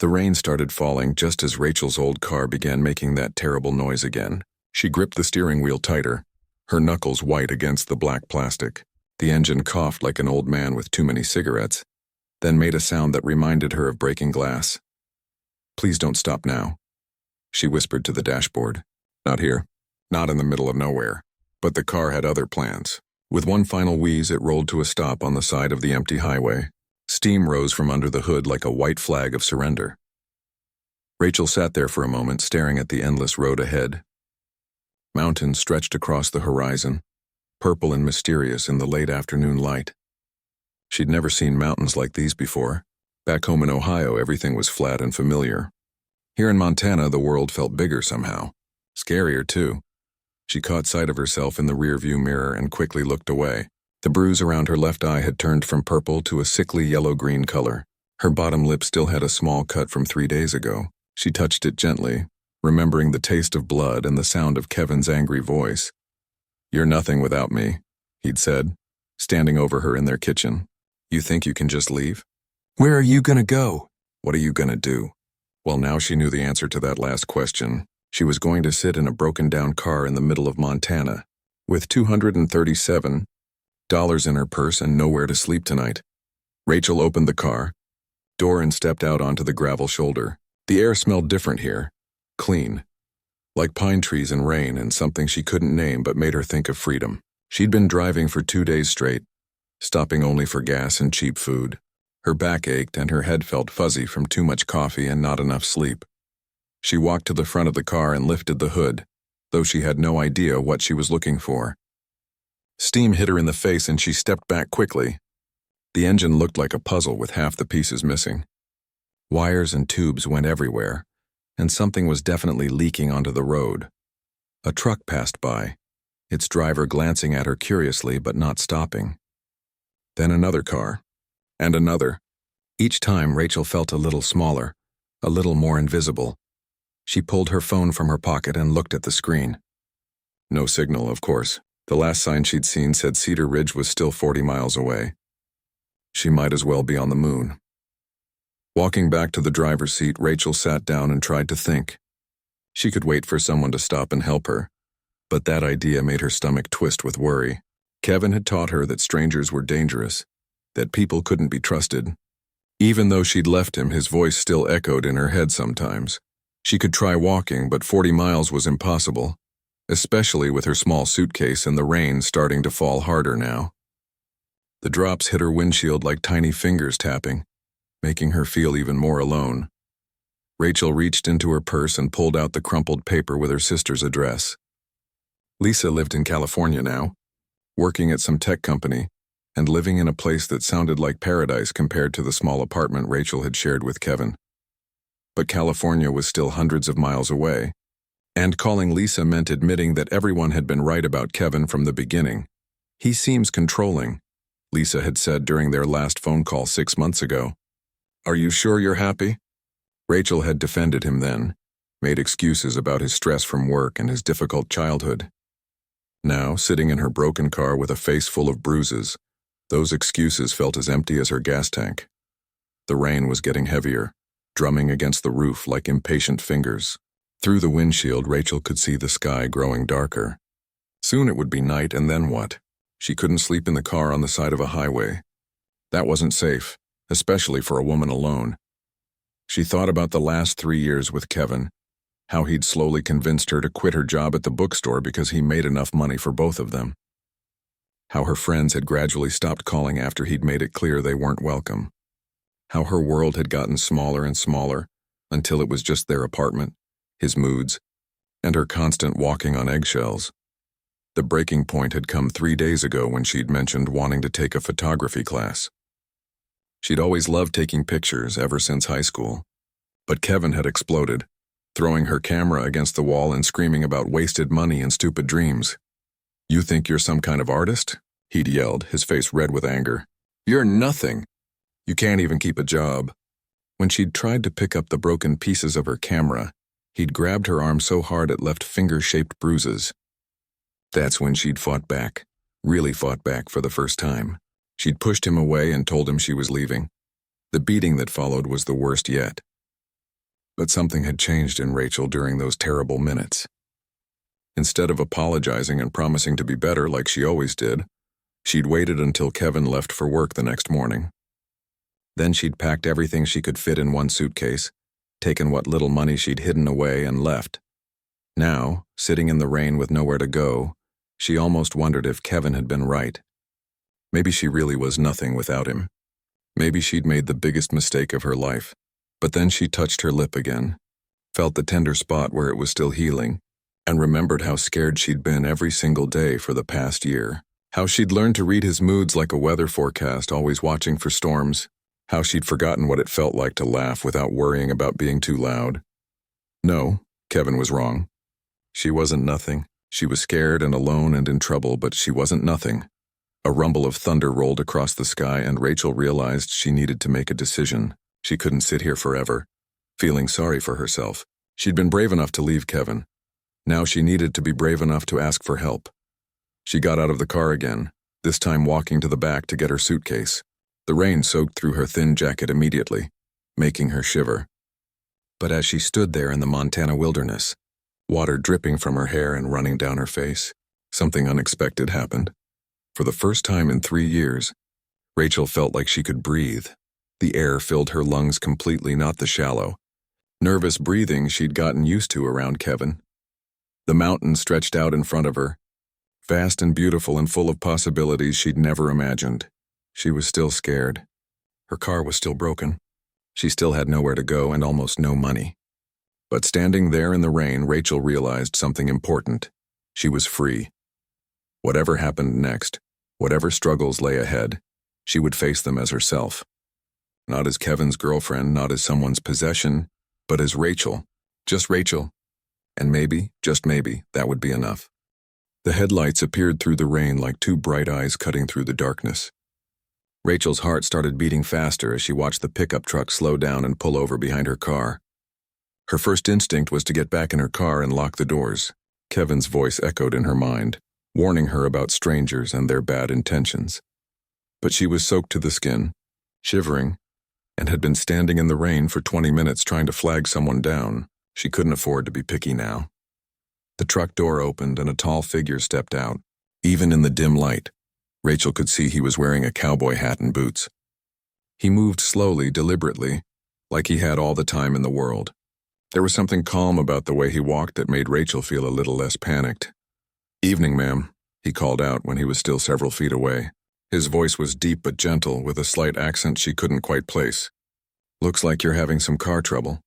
The rain started falling just as Rachel's old car began making that terrible noise again. She gripped the steering wheel tighter, her knuckles white against the black plastic. The engine coughed like an old man with too many cigarettes, then made a sound that reminded her of breaking glass. "Please don't stop now," she whispered to the dashboard. "Not here. Not in the middle of nowhere." But the car had other plans. With one final wheeze, it rolled to a stop on the side of the empty highway. Steam rose from under the hood like a white flag of surrender. Rachel sat there for a moment, staring at the endless road ahead. Mountains stretched across the horizon, purple and mysterious in the late afternoon light. She'd never seen mountains like these before. Back home in Ohio, everything was flat and familiar. Here in Montana, the world felt bigger somehow. Scarier, too. She caught sight of herself in the rearview mirror and quickly looked away. The bruise around her left eye had turned from purple to a sickly yellow-green color. Her bottom lip still had a small cut from 3 days ago. She touched it gently, remembering the taste of blood and the sound of Kevin's angry voice. "You're nothing without me," he'd said, standing over her in their kitchen. "You think you can just leave? Where are you gonna go? What are you gonna do?" Well, now she knew the answer to that last question. She was going to sit in a broken-down car in the middle of Montana, with $237 in her purse and nowhere to sleep tonight. Rachel opened the car door and stepped out onto the gravel shoulder. The air smelled different here, clean, like pine trees and rain, and something she couldn't name but made her think of freedom. She'd been driving for 2 days straight, stopping only for gas and cheap food. Her back ached and her head felt fuzzy from too much coffee and not enough sleep. She walked to the front of the car and lifted the hood, though she had no idea what she was looking for. Steam hit her in the face and she stepped back quickly. The engine looked like a puzzle with half the pieces missing. Wires and tubes went everywhere, and something was definitely leaking onto the road. A truck passed by, its driver glancing at her curiously but not stopping. Then another car, and another. Each time Rachel felt a little smaller, a little more invisible. She pulled her phone from her pocket and looked at the screen. No signal, of course. The last sign she'd seen said Cedar Ridge was still 40 miles away. She might as well be on the moon. Walking back to the driver's seat, Rachel sat down and tried to think. She could wait for someone to stop and help her, but that idea made her stomach twist with worry. Kevin had taught her that strangers were dangerous, that people couldn't be trusted. Even though she'd left him, his voice still echoed in her head sometimes. She could try walking, but 40 miles was impossible, especially with her small suitcase and the rain starting to fall harder now. The drops hit her windshield like tiny fingers tapping, making her feel even more alone. Rachel reached into her purse and pulled out the crumpled paper with her sister's address. Lisa lived in California now, working at some tech company, and living in a place that sounded like paradise compared to the small apartment Rachel had shared with Kevin. But California was still hundreds of miles away, and calling Lisa meant admitting that everyone had been right about Kevin from the beginning. "He seems controlling," Lisa had said during their last phone call 6 months ago. "Are you sure you're happy?" Rachel had defended him then, made excuses about his stress from work and his difficult childhood. Now, sitting in her broken car with a face full of bruises, those excuses felt as empty as her gas tank. The rain was getting heavier, drumming against the roof like impatient fingers. Through the windshield, Rachel could see the sky growing darker. Soon it would be night, and then what? She couldn't sleep in the car on the side of a highway. That wasn't safe, especially for a woman alone. She thought about the last 3 years with Kevin, how he'd slowly convinced her to quit her job at the bookstore because he made enough money for both of them. How her friends had gradually stopped calling after he'd made it clear they weren't welcome. How her world had gotten smaller and smaller until it was just their apartment, his moods, and her constant walking on eggshells. The breaking point had come 3 days ago when she'd mentioned wanting to take a photography class. She'd always loved taking pictures ever since high school. But Kevin had exploded, throwing her camera against the wall and screaming about wasted money and stupid dreams. "You think you're some kind of artist?" he'd yelled, his face red with anger. "You're nothing. You can't even keep a job." When she'd tried to pick up the broken pieces of her camera, he'd grabbed her arm so hard it left finger-shaped bruises. That's when she'd fought back, really fought back for the first time. She'd pushed him away and told him she was leaving. The beating that followed was the worst yet. But something had changed in Rachel during those terrible minutes. Instead of apologizing and promising to be better like she always did, she'd waited until Kevin left for work the next morning. Then she'd packed everything she could fit in one suitcase, taken what little money she'd hidden away, and left. Now, sitting in the rain with nowhere to go, she almost wondered if Kevin had been right. Maybe she really was nothing without him. Maybe she'd made the biggest mistake of her life. But then she touched her lip again, felt the tender spot where it was still healing, and remembered how scared she'd been every single day for the past year. How she'd learned to read his moods like a weather forecast, always watching for storms. How she'd forgotten what it felt like to laugh without worrying about being too loud. No, Kevin was wrong. She wasn't nothing. She was scared and alone and in trouble, but she wasn't nothing. A rumble of thunder rolled across the sky, and Rachel realized she needed to make a decision. She couldn't sit here forever, feeling sorry for herself. She'd been brave enough to leave Kevin. Now she needed to be brave enough to ask for help. She got out of the car again, this time walking to the back to get her suitcase. The rain soaked through her thin jacket immediately, making her shiver. But as she stood there in the Montana wilderness, water dripping from her hair and running down her face, something unexpected happened. For the first time in 3 years, Rachel felt like she could breathe. The air filled her lungs completely, not the shallow, nervous breathing she'd gotten used to around Kevin. The mountains stretched out in front of her, vast and beautiful and full of possibilities she'd never imagined. She was still scared. Her car was still broken. She still had nowhere to go and almost no money. But standing there in the rain, Rachel realized something important. She was free. Whatever happened next, whatever struggles lay ahead, she would face them as herself. Not as Kevin's girlfriend, not as someone's possession, but as Rachel. Just Rachel. And maybe, just maybe, that would be enough. The headlights appeared through the rain like two bright eyes cutting through the darkness. Rachel's heart started beating faster as she watched the pickup truck slow down and pull over behind her car. Her first instinct was to get back in her car and lock the doors. Kevin's voice echoed in her mind, warning her about strangers and their bad intentions. But she was soaked to the skin, shivering, and had been standing in the rain for 20 minutes trying to flag someone down. She couldn't afford to be picky now. The truck door opened and a tall figure stepped out. Even in the dim light, Rachel could see he was wearing a cowboy hat and boots. He moved slowly, deliberately, like he had all the time in the world. There was something calm about the way he walked that made Rachel feel a little less panicked. "Evening, ma'am," he called out when he was still several feet away. His voice was deep but gentle, with a slight accent she couldn't quite place. "Looks like you're having some car trouble."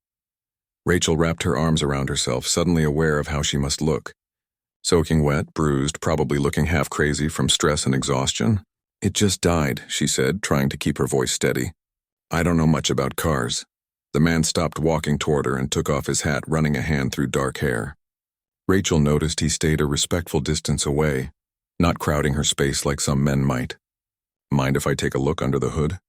Rachel wrapped her arms around herself, suddenly aware of how she must look. Soaking wet, bruised, probably looking half crazy from stress and exhaustion. "It just died," she said, trying to keep her voice steady. "I don't know much about cars." The man stopped walking toward her and took off his hat, running a hand through dark hair. Rachel noticed he stayed a respectful distance away, not crowding her space like some men might. "Mind if I take a look under the hood?"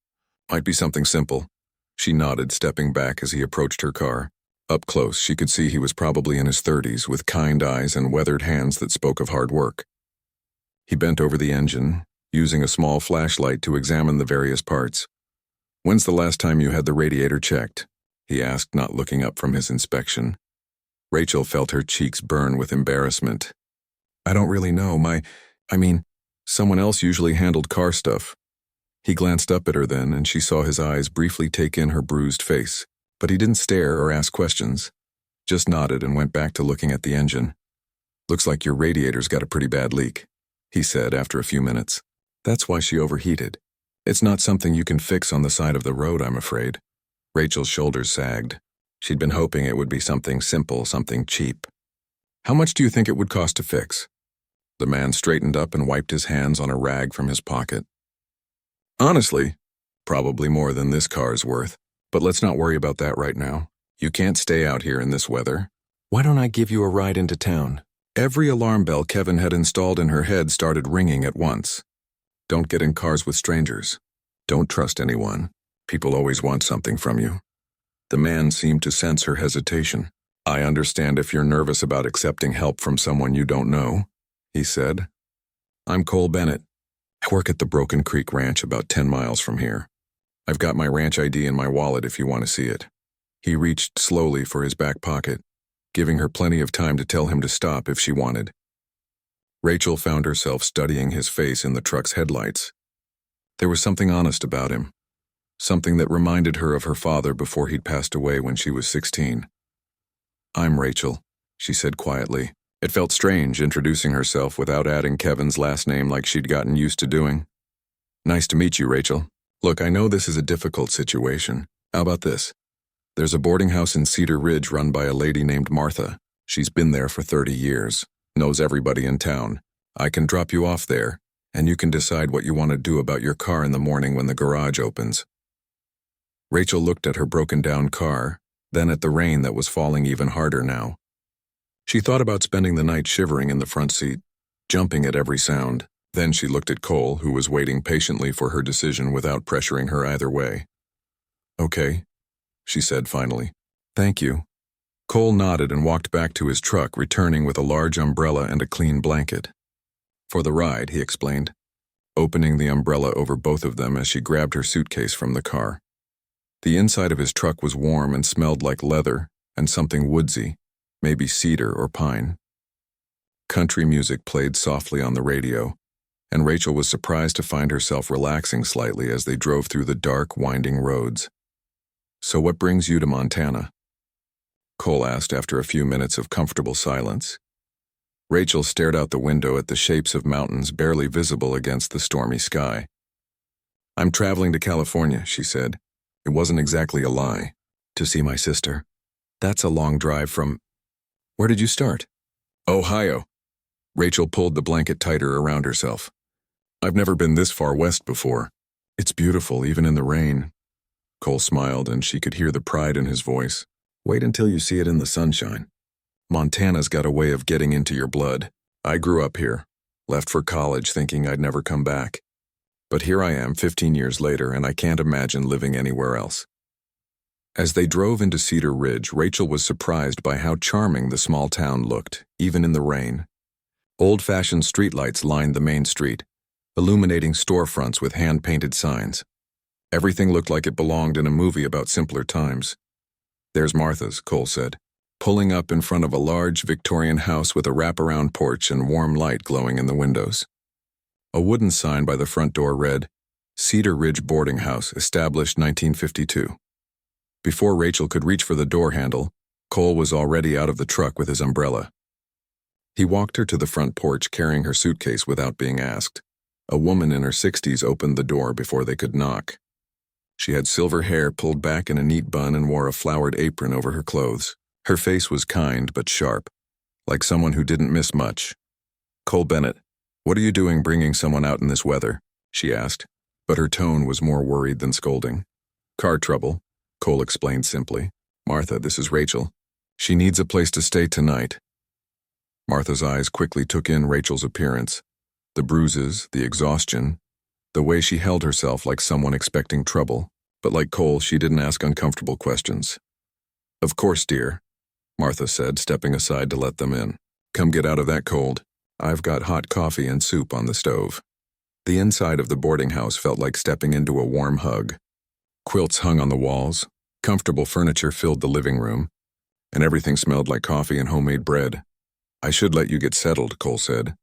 "Might be something simple." She nodded, stepping back as he approached her car. Up close, she could see he was probably in his 30s, with kind eyes and weathered hands that spoke of hard work. He bent over the engine, using a small flashlight to examine the various parts. "When's the last time you had the radiator checked?" he asked, not looking up from his inspection. Rachel felt her cheeks burn with embarrassment. "I don't really know. Someone else usually handled car stuff." He glanced up at her then, and she saw his eyes briefly take in her bruised face. But he didn't stare or ask questions, just nodded and went back to looking at the engine. "Looks like your radiator's got a pretty bad leak," he said after a few minutes. "That's why she overheated. It's not something you can fix on the side of the road, I'm afraid." Rachel's shoulders sagged. She'd been hoping it would be something simple, something cheap. "How much do you think it would cost to fix?" The man straightened up and wiped his hands on a rag from his pocket. "Honestly, probably more than this car's worth. But let's not worry about that right now. You can't stay out here in this weather. Why don't I give you a ride into town?" Every alarm bell Kevin had installed in her head started ringing at once. Don't get in cars with strangers. Don't trust anyone. People always want something from you. The man seemed to sense her hesitation. "I understand if you're nervous about accepting help from someone you don't know," he said. "I'm Cole Bennett. I work at the Broken Creek Ranch about 10 miles from here. I've got my ranch ID in my wallet if you want to see it." He reached slowly for his back pocket, giving her plenty of time to tell him to stop if she wanted. Rachel found herself studying his face in the truck's headlights. There was something honest about him, something that reminded her of her father before he'd passed away when she was 16. "I'm Rachel," she said quietly. It felt strange introducing herself without adding Kevin's last name like she'd gotten used to doing. "Nice to meet you, Rachel. Look, I know this is a difficult situation. How about this? There's a boarding house in Cedar Ridge run by a lady named Martha. She's been there for 30 years, knows everybody in town. I can drop you off there, and you can decide what you want to do about your car in the morning when the garage opens." Rachel looked at her broken-down car, then at the rain that was falling even harder now. She thought about spending the night shivering in the front seat, jumping at every sound. Then she looked at Cole, who was waiting patiently for her decision without pressuring her either way. "Okay," she said finally. "Thank you." Cole nodded and walked back to his truck, returning with a large umbrella and a clean blanket. "For the ride," he explained, opening the umbrella over both of them as she grabbed her suitcase from the car. The inside of his truck was warm and smelled like leather and something woodsy, maybe cedar or pine. Country music played softly on the radio, and Rachel was surprised to find herself relaxing slightly as they drove through the dark, winding roads. "So what brings you to Montana?" Cole asked after a few minutes of comfortable silence. Rachel stared out the window at the shapes of mountains barely visible against the stormy sky. "I'm traveling to California," she said. It wasn't exactly a lie. "To see my sister. That's a long drive from—" "Where did you start?" "Ohio." Rachel pulled the blanket tighter around herself. "I've never been this far west before. It's beautiful, even in the rain." Cole smiled, and she could hear the pride in his voice. "Wait until you see it in the sunshine. Montana's got a way of getting into your blood. I grew up here, left for college thinking I'd never come back. But here I am 15 years later, and I can't imagine living anywhere else." As they drove into Cedar Ridge, Rachel was surprised by how charming the small town looked, even in the rain. Old-fashioned streetlights lined the main street, illuminating storefronts with hand-painted signs. Everything looked like it belonged in a movie about simpler times. "There's Martha's," Cole said, pulling up in front of a large Victorian house with a wraparound porch and warm light glowing in the windows. A wooden sign by the front door read, "Cedar Ridge Boarding House, established 1952. Before Rachel could reach for the door handle, Cole was already out of the truck with his umbrella. He walked her to the front porch carrying her suitcase without being asked. A woman in her 60s opened the door before they could knock. She had silver hair pulled back in a neat bun and wore a flowered apron over her clothes. Her face was kind but sharp, like someone who didn't miss much. "Cole Bennett, what are you doing bringing someone out in this weather?" she asked, but her tone was more worried than scolding. "Car trouble," Cole explained simply. "Martha, this is Rachel. She needs a place to stay tonight." Martha's eyes quickly took in Rachel's appearance, the bruises, the exhaustion, the way she held herself like someone expecting trouble, but like Cole, she didn't ask uncomfortable questions. "Of course, dear," Martha said, stepping aside to let them in. "Come get out of that cold. I've got hot coffee and soup on the stove." The inside of the boarding house felt like stepping into a warm hug. Quilts hung on the walls, comfortable furniture filled the living room, and everything smelled like coffee and homemade bread. "I should let you get settled," Cole said,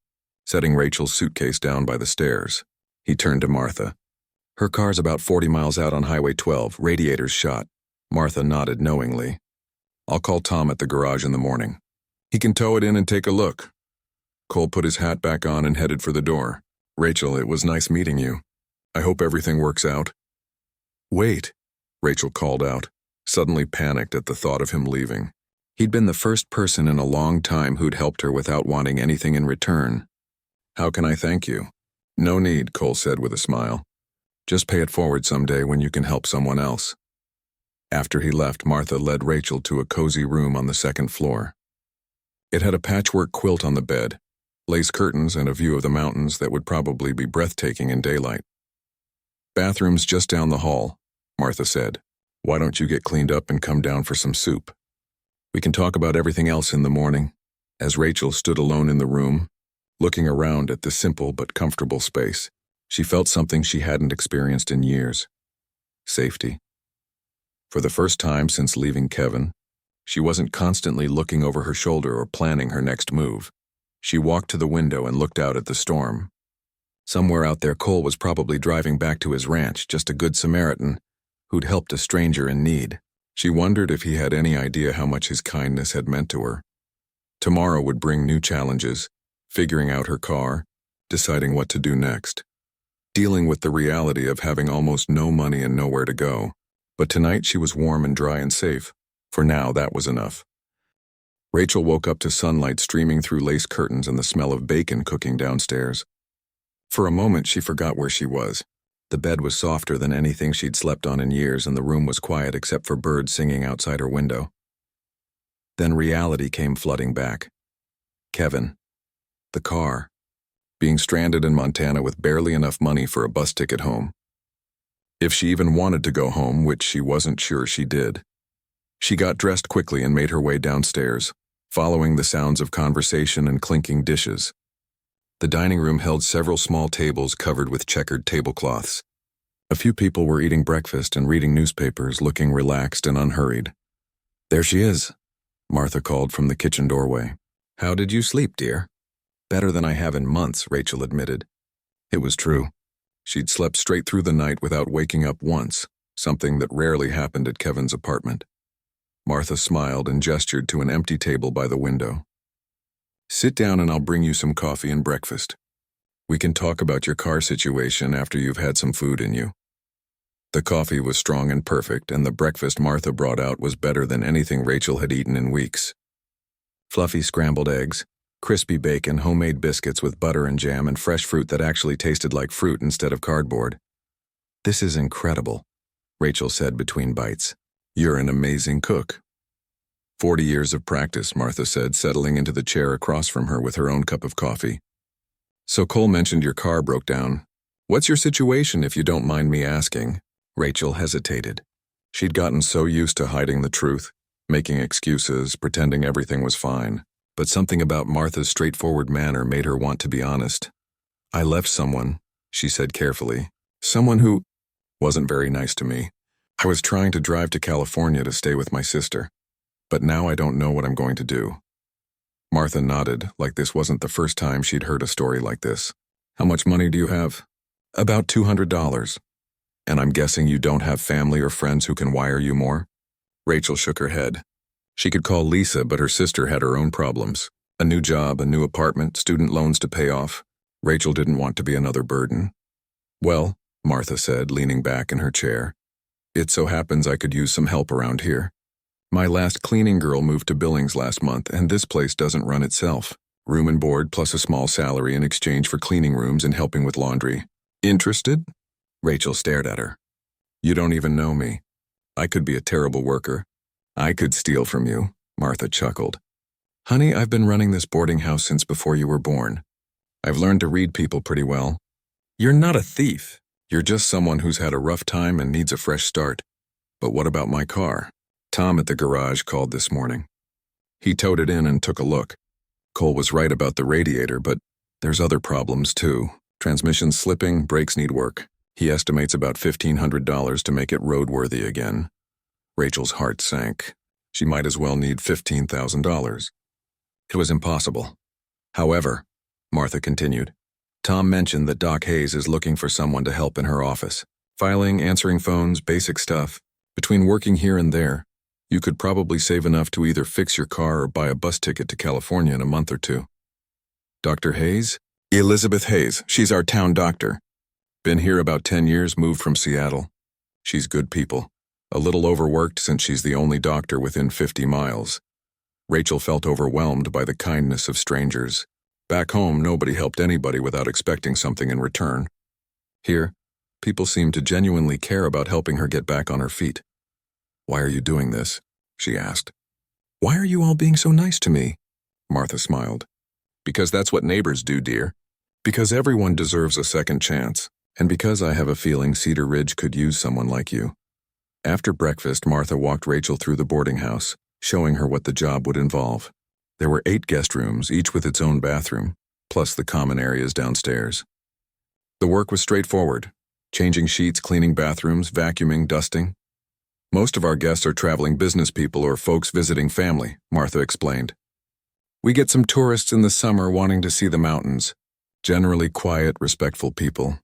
setting Rachel's suitcase down by the stairs. He turned to Martha. "Her car's about 40 miles out on Highway 12, radiator's shot." Martha nodded knowingly. "I'll call Tom at the garage in the morning. He can tow it in and take a look." Cole put his hat back on and headed for the door. "Rachel, it was nice meeting you. I hope everything works out." "Wait," Rachel called out, suddenly panicked at the thought of him leaving. He'd been the first person in a long time who'd helped her without wanting anything in return. "How can I thank you?" "No need," Cole said with a smile. "Just pay it forward someday when you can help someone else." After he left, Martha led Rachel to a cozy room on the second floor. It had a patchwork quilt on the bed, lace curtains, and a view of the mountains that would probably be breathtaking in daylight. "Bathroom's just down the hall," Martha said. "Why don't you get cleaned up and come down for some soup? We can talk about everything else in the morning." As Rachel stood alone in the room, looking around at the simple but comfortable space, she felt something she hadn't experienced in years. Safety. For the first time since leaving Kevin, she wasn't constantly looking over her shoulder or planning her next move. She walked to the window and looked out at the storm. Somewhere out there, Cole was probably driving back to his ranch, just a good Samaritan who'd helped a stranger in need. She wondered if he had any idea how much his kindness had meant to her. Tomorrow would bring new challenges, figuring out her car, deciding what to do next, dealing with the reality of having almost no money and nowhere to go. But tonight she was warm and dry and safe. For now, that was enough. Rachel woke up to sunlight streaming through lace curtains and the smell of bacon cooking downstairs. For a moment, she forgot where she was. The bed was softer than anything she'd slept on in years, and the room was quiet except for birds singing outside her window. Then reality came flooding back. Kevin. The car. Being stranded in Montana with barely enough money for a bus ticket home. If she even wanted to go home, which she wasn't sure she did. She got dressed quickly and made her way downstairs, following the sounds of conversation and clinking dishes. The dining room held several small tables covered with checkered tablecloths. A few people were eating breakfast and reading newspapers, looking relaxed and unhurried. "There she is," Martha called from the kitchen doorway. "How did you sleep, dear?" "Better than I have in months," Rachel admitted. It was true. She'd slept straight through the night without waking up once, something that rarely happened at Kevin's apartment. Martha smiled and gestured to an empty table by the window. "Sit down and I'll bring you some coffee and breakfast. We can talk about your car situation after you've had some food in you." The coffee was strong and perfect, and the breakfast Martha brought out was better than anything Rachel had eaten in weeks. Fluffy scrambled eggs, crispy bacon, homemade biscuits with butter and jam, and fresh fruit that actually tasted like fruit instead of cardboard. "This is incredible," Rachel said between bites. "You're an amazing cook." 40 years of practice, Martha said, settling into the chair across from her with her own cup of coffee. "So Cole mentioned your car broke down. What's your situation, if you don't mind me asking?" Rachel hesitated. She'd gotten so used to hiding the truth, making excuses, pretending everything was fine. But something about Martha's straightforward manner made her want to be honest. "I left someone," she said carefully. "Someone who wasn't very nice to me. I was trying to drive to California to stay with my sister. But now I don't know what I'm going to do." Martha nodded, like this wasn't the first time she'd heard a story like this. "How much money do you have?" "About $200. "And I'm guessing you don't have family or friends who can wire you more?" Rachel shook her head. She could call Lisa, but her sister had her own problems. A new job, a new apartment, student loans to pay off. Rachel didn't want to be another burden. "Well," Martha said, leaning back in her chair, "it so happens I could use some help around here. My last cleaning girl moved to Billings last month, and this place doesn't run itself. Room and board plus a small salary in exchange for cleaning rooms and helping with laundry. Interested?" Rachel stared at her. "You don't even know me. I could be a terrible worker. I could steal from you," Martha chuckled. "Honey, I've been running this boarding house since before you were born. I've learned to read people pretty well. You're not a thief. You're just someone who's had a rough time and needs a fresh start. But what about my car? Tom at the garage called this morning. He towed it in and took a look. Cole was right about the radiator, but there's other problems too. Transmission's slipping, brakes need work. He estimates about $1,500 to make it roadworthy again." Rachel's heart sank. She might as well need $15,000. It was impossible. "However," Martha continued, "Tom mentioned that Doc Hayes is looking for someone to help in her office. Filing, answering phones, basic stuff. Between working here and there, you could probably save enough to either fix your car or buy a bus ticket to California in a month or two." "Dr. Hayes?" "Elizabeth Hayes. She's our town doctor. Been here about 10 years, moved from Seattle. She's good people. A little overworked since she's the only doctor within 50 miles. Rachel felt overwhelmed by the kindness of strangers. Back home, nobody helped anybody without expecting something in return. Here, people seemed to genuinely care about helping her get back on her feet. "Why are you doing this?" she asked. "Why are you all being so nice to me?" Martha smiled. "Because that's what neighbors do, dear. Because everyone deserves a second chance. And because I have a feeling Cedar Ridge could use someone like you." After breakfast, Martha walked Rachel through the boarding house, showing her what the job would involve. There were 8 guest rooms, each with its own bathroom, plus the common areas downstairs. The work was straightforward: changing sheets, cleaning bathrooms, vacuuming, dusting. Most of our guests are traveling business people or folks visiting family, Martha explained. We get some tourists in the summer wanting to see the mountains. Generally quiet, respectful people.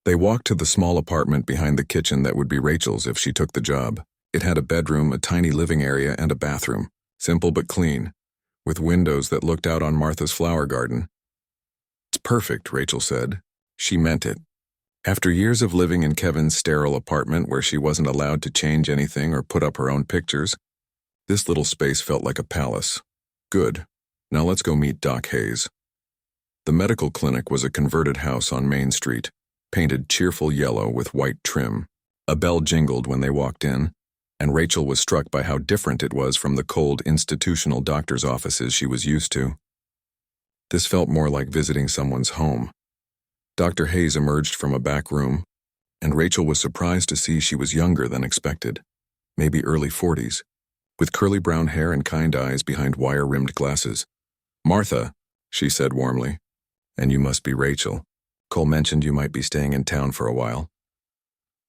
They walked to the small apartment behind the kitchen that would be Rachel's if she took the job. It had a bedroom, a tiny living area, and a bathroom. Simple but clean, with windows that looked out on Martha's flower garden. It's perfect, Rachel said. She meant it. After years of living in Kevin's sterile apartment where she wasn't allowed to change anything or put up her own pictures, this little space felt like a palace. Good. Now let's go meet Doc Hayes. The medical clinic was a converted house on Main Street, painted cheerful yellow with white trim. A bell jingled when they walked in, and Rachel was struck by how different it was from the cold institutional doctor's offices she was used to. This felt more like visiting someone's home. Dr. Hayes emerged from a back room, and Rachel was surprised to see she was younger than expected, maybe early 40s, with curly brown hair and kind eyes behind wire-rimmed glasses. "Martha," she said warmly, "and you must be Rachel. Cole mentioned you might be staying in town for a while."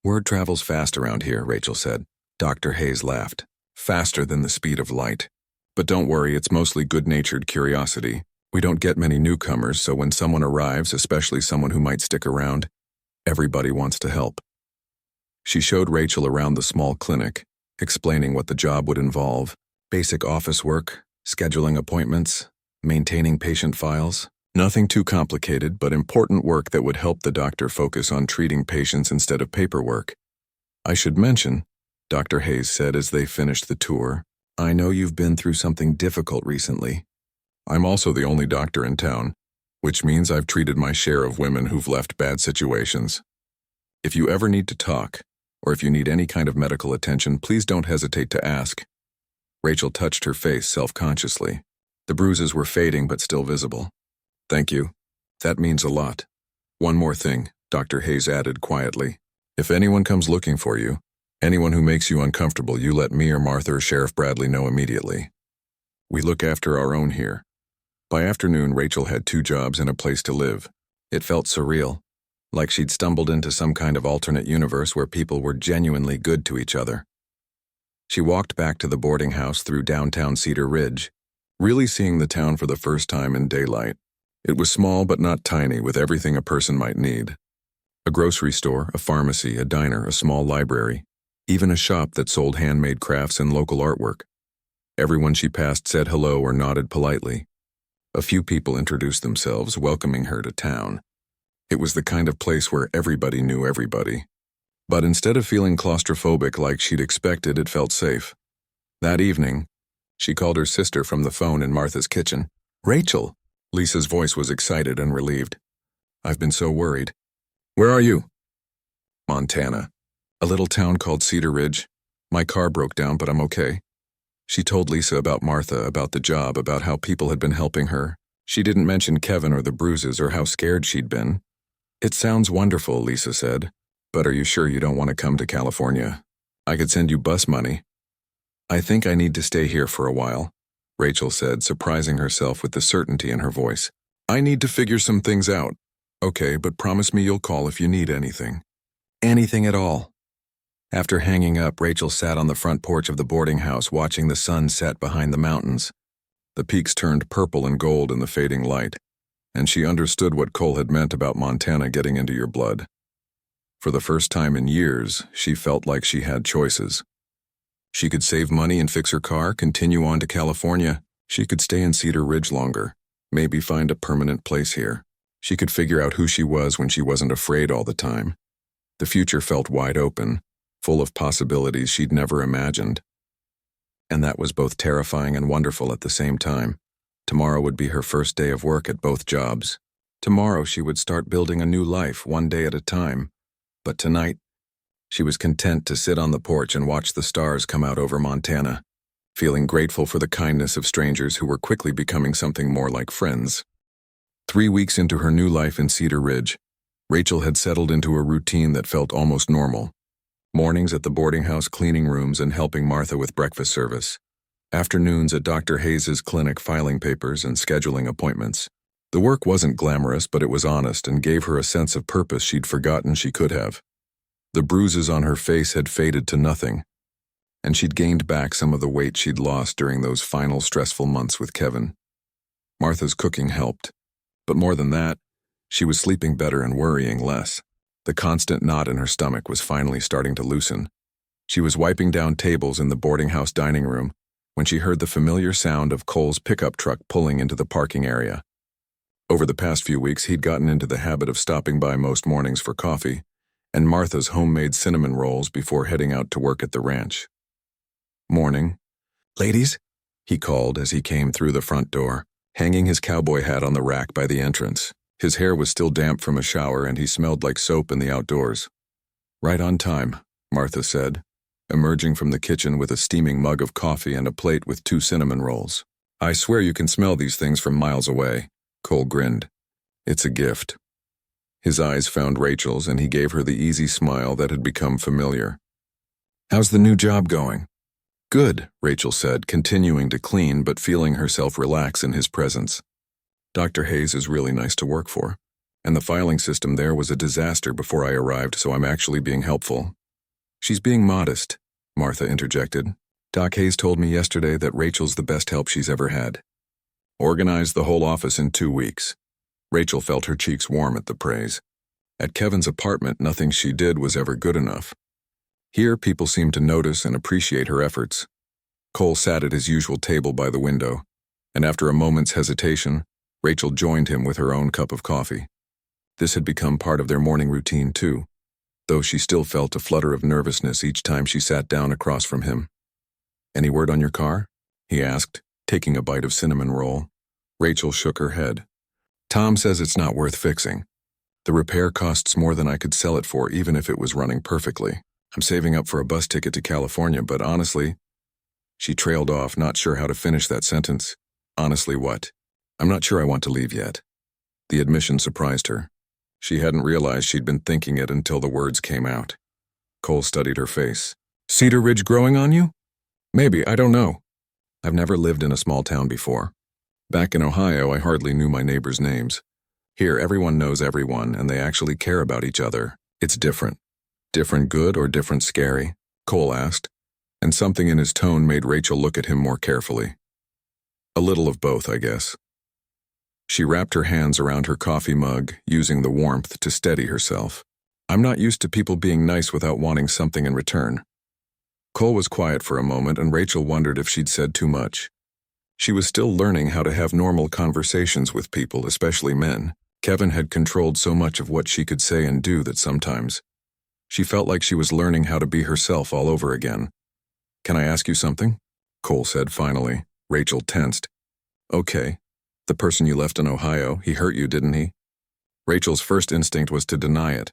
"Word travels fast around here," Rachel said. Dr. Hayes laughed. "Faster than the speed of light. But don't worry, it's mostly good-natured curiosity. We don't get many newcomers, so when someone arrives, especially someone who might stick around, everybody wants to help." She showed Rachel around the small clinic, explaining what the job would involve: basic office work, scheduling appointments, maintaining patient files. Nothing too complicated, but important work that would help the doctor focus on treating patients instead of paperwork. "I should mention," Dr. Hayes said as they finished the tour, "I know you've been through something difficult recently. I'm also the only doctor in town, which means I've treated my share of women who've left bad situations. If you ever need to talk, or if you need any kind of medical attention, please don't hesitate to ask." Rachel touched her face self-consciously. The bruises were fading but still visible. "Thank you. That means a lot. One more thing," Dr. Hayes added quietly. "If anyone comes looking for you, anyone who makes you uncomfortable, you let me or Martha or Sheriff Bradley know immediately. We look after our own here." By afternoon, Rachel had 2 jobs and a place to live. It felt surreal, like she'd stumbled into some kind of alternate universe where people were genuinely good to each other. She walked back to the boarding house through downtown Cedar Ridge, really seeing the town for the first time in daylight. It was small but not tiny, with everything a person might need. A grocery store, a pharmacy, a diner, a small library, even a shop that sold handmade crafts and local artwork. Everyone she passed said hello or nodded politely. A few people introduced themselves, welcoming her to town. It was the kind of place where everybody knew everybody. But instead of feeling claustrophobic like she'd expected, it felt safe. That evening, she called her sister from the phone in Martha's kitchen. "Rachel!" Lisa's voice was excited and relieved. "I've been so worried." "Where are you?" "Montana. A little town called Cedar Ridge. My car broke down, but I'm okay." She told Lisa about Martha, about the job, about how people had been helping her. She didn't mention Kevin or the bruises or how scared she'd been. "It sounds wonderful," Lisa said. "But are you sure you don't want to come to California? I could send you bus money." "I think I need to stay here for a while," Rachel said, surprising herself with the certainty in her voice. "I need to figure some things out." "Okay, but promise me you'll call if you need anything." "Anything at all." After hanging up, Rachel sat on the front porch of the boarding house watching the sun set behind the mountains. The peaks turned purple and gold in the fading light, and she understood what Cole had meant about Montana getting into your blood. For the first time in years, she felt like she had choices. She could save money and fix her car, continue on to California. She could stay in Cedar Ridge longer, maybe find a permanent place here. She could figure out who she was when she wasn't afraid all the time. The future felt wide open, full of possibilities she'd never imagined. And that was both terrifying and wonderful at the same time. Tomorrow would be her first day of work at both jobs. Tomorrow she would start building a new life, one day at a time. But tonight, she was content to sit on the porch and watch the stars come out over Montana, feeling grateful for the kindness of strangers who were quickly becoming something more like friends. 3 weeks into her new life in Cedar Ridge, Rachel had settled into a routine that felt almost normal. Mornings at the boarding house cleaning rooms and helping Martha with breakfast service. Afternoons at Dr. Hayes's clinic filing papers and scheduling appointments. The work wasn't glamorous, but it was honest and gave her a sense of purpose she'd forgotten she could have. The bruises on her face had faded to nothing, and she'd gained back some of the weight she'd lost during those final stressful months with Kevin. Martha's cooking helped, but more than that, she was sleeping better and worrying less. The constant knot in her stomach was finally starting to loosen. She was wiping down tables in the boarding house dining room when she heard the familiar sound of Cole's pickup truck pulling into the parking area. Over the past few weeks, he'd gotten into the habit of stopping by most mornings for coffee and Martha's homemade cinnamon rolls before heading out to work at the ranch. "Morning. Ladies?" he called as he came through the front door, hanging his cowboy hat on the rack by the entrance. His hair was still damp from a shower and he smelled like soap in the outdoors. "Right on time," Martha said, emerging from the kitchen with a steaming mug of coffee and a plate with 2 cinnamon rolls. "I swear you can smell these things from miles away," Cole grinned. "It's a gift." His eyes found Rachel's and he gave her the easy smile that had become familiar. "How's the new job going?" "Good," Rachel said, continuing to clean but feeling herself relax in his presence. "Dr. Hayes is really nice to work for, and the filing system there was a disaster before I arrived, so I'm actually being helpful." "She's being modest," Martha interjected. "Doc Hayes told me yesterday that Rachel's the best help she's ever had. Organized the whole office in 2 weeks. Rachel felt her cheeks warm at the praise. At Kevin's apartment, nothing she did was ever good enough. Here, people seemed to notice and appreciate her efforts. Cole sat at his usual table by the window, and after a moment's hesitation, Rachel joined him with her own cup of coffee. This had become part of their morning routine too, though she still felt a flutter of nervousness each time she sat down across from him. "Any word on your car?" he asked, taking a bite of cinnamon roll. Rachel shook her head. "Tom says it's not worth fixing. The repair costs more than I could sell it for even if it was running perfectly. I'm saving up for a bus ticket to California, but honestly..." She trailed off, not sure how to finish that sentence. "Honestly what?" "I'm not sure I want to leave yet." The admission surprised her. She hadn't realized she'd been thinking it until the words came out. Cole studied her face. "Cedar Ridge growing on you?" "Maybe, I don't know. I've never lived in a small town before. Back in Ohio, I hardly knew my neighbors' names. Here, everyone knows everyone, and they actually care about each other. It's different." "Different good or different scary?" Cole asked, and something in his tone made Rachel look at him more carefully. "A little of both, I guess." She wrapped her hands around her coffee mug, using the warmth to steady herself. "I'm not used to people being nice without wanting something in return." Cole was quiet for a moment, and Rachel wondered if she'd said too much. She was still learning how to have normal conversations with people, especially men. Kevin had controlled so much of what she could say and do that sometimes she felt like she was learning how to be herself all over again. "Can I ask you something?" Cole said finally. Rachel tensed. "Okay. The person you left in Ohio, he hurt you, didn't he?" Rachel's first instinct was to deny it,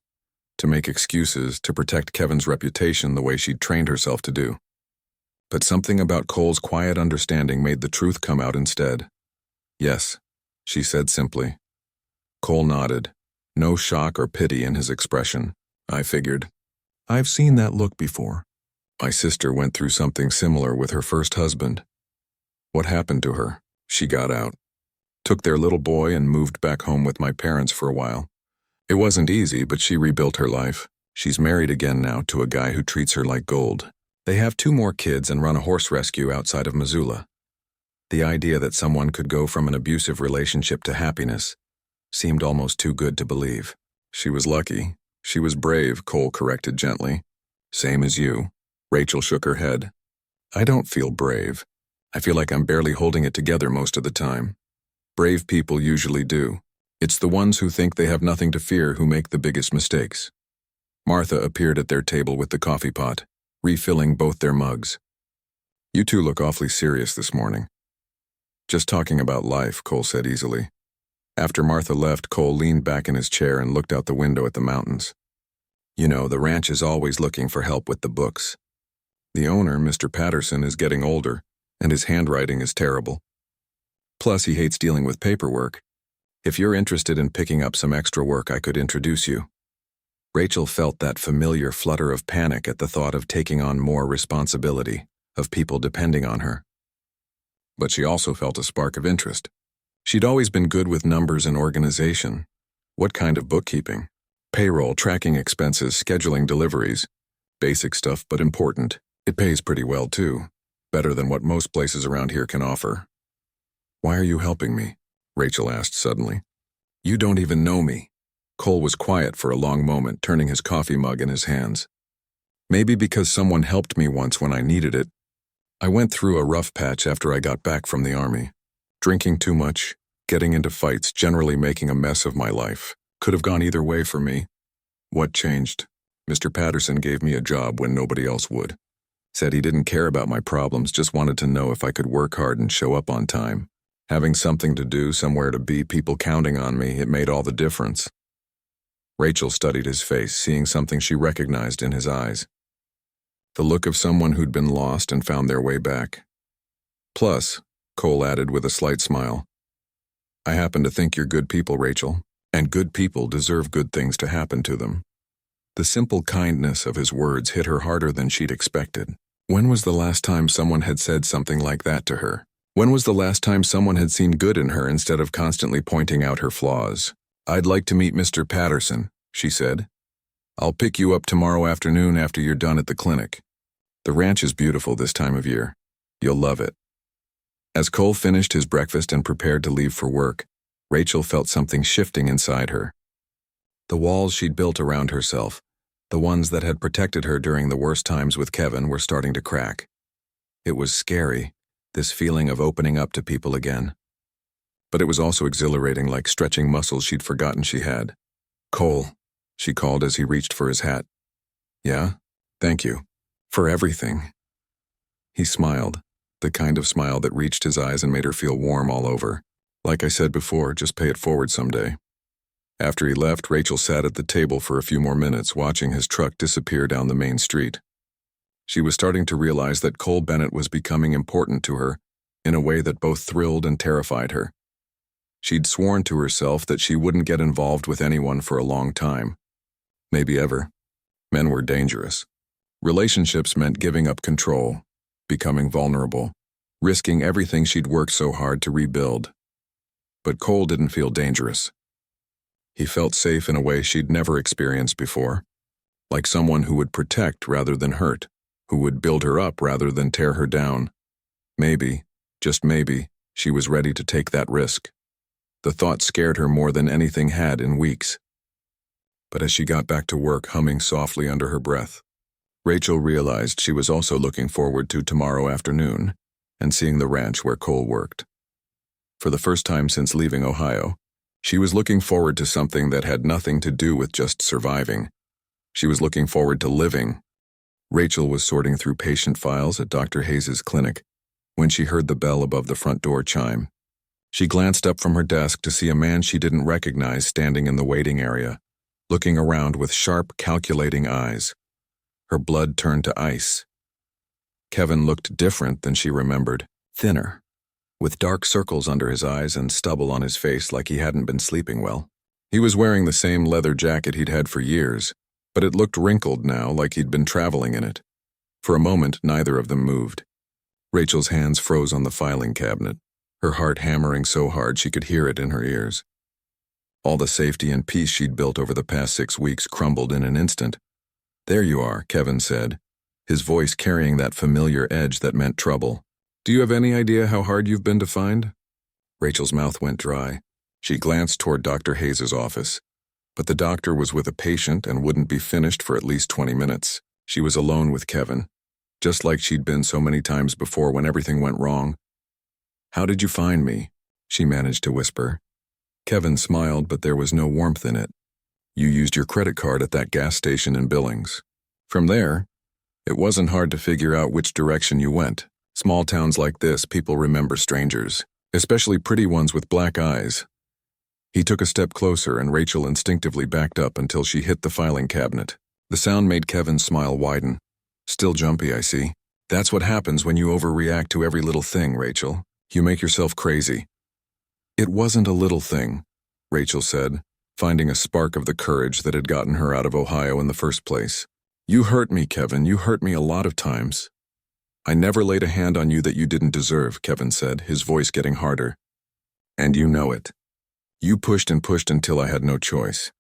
to make excuses, to protect Kevin's reputation the way she'd trained herself to do. But something about Cole's quiet understanding made the truth come out instead. "Yes," she said simply. Cole nodded, no shock or pity in his expression. "I figured. I've seen that look before. My sister went through something similar with her first husband." "What happened to her?" "She got out. Took their little boy and moved back home with my parents for a while. It wasn't easy, but she rebuilt her life. She's married again now to a guy who treats her like gold. They have 2 more kids and run a horse rescue outside of Missoula." The idea that someone could go from an abusive relationship to happiness seemed almost too good to believe. "She was lucky. She was brave," Cole corrected gently. "Same as you." Rachel shook her head. "I don't feel brave. I feel like I'm barely holding it together most of the time. Brave people usually do. It's the ones who think they have nothing to fear who make the biggest mistakes." Martha appeared at their table with the coffee pot, refilling both their mugs. "You two look awfully serious this morning." "Just talking about life," Cole said easily. After Martha left, Cole leaned back in his chair and looked out the window at the mountains. "You know, the ranch is always looking for help with the books. The owner, Mr. Patterson, is getting older, and his handwriting is terrible. Plus, he hates dealing with paperwork. If you're interested in picking up some extra work, I could introduce you." Rachel felt that familiar flutter of panic at the thought of taking on more responsibility, of people depending on her. But she also felt a spark of interest. She'd always been good with numbers and organization. What kind of bookkeeping? Payroll, tracking expenses, scheduling deliveries. Basic stuff, but important. It pays pretty well, too. Better than what most places around here can offer. Why are you helping me? Rachel asked suddenly. You don't even know me. Cole was quiet for a long moment, turning his coffee mug in his hands. Maybe because someone helped me once when I needed it. I went through a rough patch after I got back from the army. Drinking too much, getting into fights, generally making a mess of my life. Could have gone either way for me. What changed? Mr. Patterson gave me a job when nobody else would. Said he didn't care about my problems, just wanted to know if I could work hard and show up on time. Having something to do, somewhere to be, people counting on me, it made all the difference. Rachel studied his face, seeing something she recognized in his eyes. The look of someone who'd been lost and found their way back. Plus, Cole added with a slight smile, I happen to think you're good people, Rachel, and good people deserve good things to happen to them. The simple kindness of his words hit her harder than she'd expected. When was the last time someone had said something like that to her? When was the last time someone had seen good in her instead of constantly pointing out her flaws? I'd like to meet Mr. Patterson, she said. I'll pick you up tomorrow afternoon after you're done at the clinic. The ranch is beautiful this time of year. You'll love it. As Cole finished his breakfast and prepared to leave for work, Rachel felt something shifting inside her. The walls she'd built around herself, the ones that had protected her during the worst times with Kevin, were starting to crack. It was scary, this feeling of opening up to people again. But it was also exhilarating, like stretching muscles she'd forgotten she had. Cole, she called as he reached for his hat. Yeah? Thank you. For everything. He smiled, the kind of smile that reached his eyes and made her feel warm all over. Like I said before, just pay it forward someday. After he left, Rachel sat at the table for a few more minutes, watching his truck disappear down the main street. She was starting to realize that Cole Bennett was becoming important to her in a way that both thrilled and terrified her. She'd sworn to herself that she wouldn't get involved with anyone for a long time. Maybe ever. Men were dangerous. Relationships meant giving up control, becoming vulnerable, risking everything she'd worked so hard to rebuild. But Cole didn't feel dangerous. He felt safe in a way she'd never experienced before, like someone who would protect rather than hurt, who would build her up rather than tear her down. Maybe, just maybe, she was ready to take that risk. The thought scared her more than anything had in weeks. But as she got back to work, humming softly under her breath, Rachel realized she was also looking forward to tomorrow afternoon and seeing the ranch where Cole worked. For the first time since leaving Ohio, she was looking forward to something that had nothing to do with just surviving. She was looking forward to living. Rachel was sorting through patient files at Dr. Hayes' clinic when she heard the bell above the front door chime. She glanced up from her desk to see a man she didn't recognize standing in the waiting area, looking around with sharp, calculating eyes. Her blood turned to ice. Kevin looked different than she remembered, thinner, with dark circles under his eyes and stubble on his face like he hadn't been sleeping well. He was wearing the same leather jacket he'd had for years, but it looked wrinkled now, like he'd been traveling in it. For a moment, neither of them moved. Rachel's hands froze on the filing cabinet, her heart hammering so hard she could hear it in her ears. All the safety and peace she'd built over the past 6 weeks crumbled in an instant. There you are, Kevin said, his voice carrying that familiar edge that meant trouble. Do you have any idea how hard you've been to find? Rachel's mouth went dry. She glanced toward Dr. Hayes' office. But the doctor was with a patient and wouldn't be finished for at least 20 minutes. She was alone with Kevin, just like she'd been so many times before when everything went wrong. How did you find me? She managed to whisper. Kevin smiled, but there was no warmth in it. You used your credit card at that gas station in Billings. From there, it wasn't hard to figure out which direction you went. Small towns like this, people remember strangers, especially pretty ones with black eyes. He took a step closer and Rachel instinctively backed up until she hit the filing cabinet. The sound made Kevin's smile widen. Still jumpy, I see. That's what happens when you overreact to every little thing, Rachel. You make yourself crazy. It wasn't a little thing, Rachel said, finding a spark of the courage that had gotten her out of Ohio in the first place. You hurt me, Kevin. You hurt me a lot of times. I never laid a hand on you that you didn't deserve, Kevin said, his voice getting harder. And you know it. You pushed and pushed until I had no choice.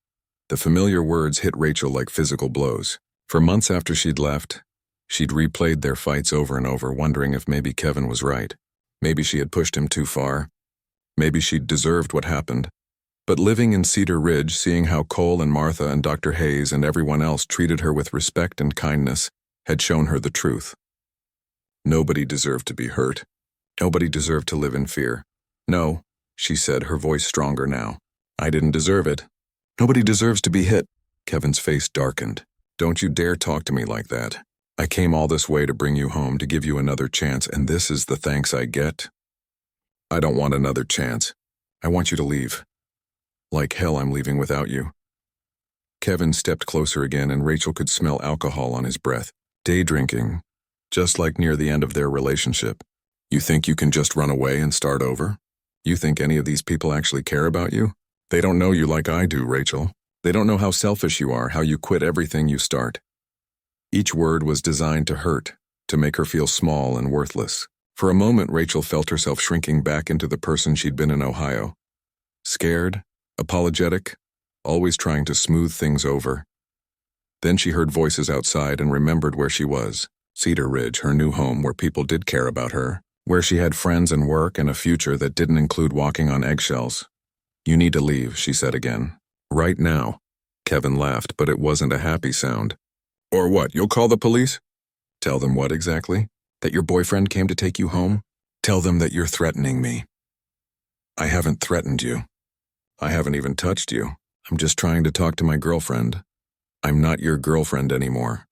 The familiar words hit Rachel like physical blows. For months after she'd left, She'd replayed their fights over and over, wondering if maybe Kevin was right. Maybe she had pushed him too far. Maybe she'd deserved what happened. But living in Cedar Ridge, seeing how Cole and Martha and Dr. Hayes and everyone else treated her with respect and kindness had shown her the truth. Nobody deserved to be hurt. Nobody deserved to live in fear. No, she said, her voice stronger now. I didn't deserve it. Nobody deserves to be hit. Kevin's face darkened. Don't you dare talk to me like that. I came all this way to bring you home, to give you another chance, and this is the thanks I get? I don't want another chance. I want you to leave. Like hell, I'm leaving without you. Kevin stepped closer again, and Rachel could smell alcohol on his breath. Day drinking, just like near the end of their relationship. You think you can just run away and start over? You think any of these people actually care about you? They don't know you like I do, Rachel. They don't know how selfish you are, how you quit everything you start. Each word was designed to hurt, to make her feel small and worthless. For a moment, Rachel felt herself shrinking back into the person she'd been in Ohio. Scared, apologetic, always trying to smooth things over. Then she heard voices outside and remembered where she was. Cedar Ridge, her new home where people did care about her, where she had friends and work and a future that didn't include walking on eggshells. You need to leave, she said again. Right now. Kevin laughed, but it wasn't a happy sound. Or what, you'll call the police? Tell them what exactly? That your boyfriend came to take you home? Tell them that you're threatening me. I haven't threatened you. I haven't even touched you. I'm just trying to talk to my girlfriend. I'm not your girlfriend anymore.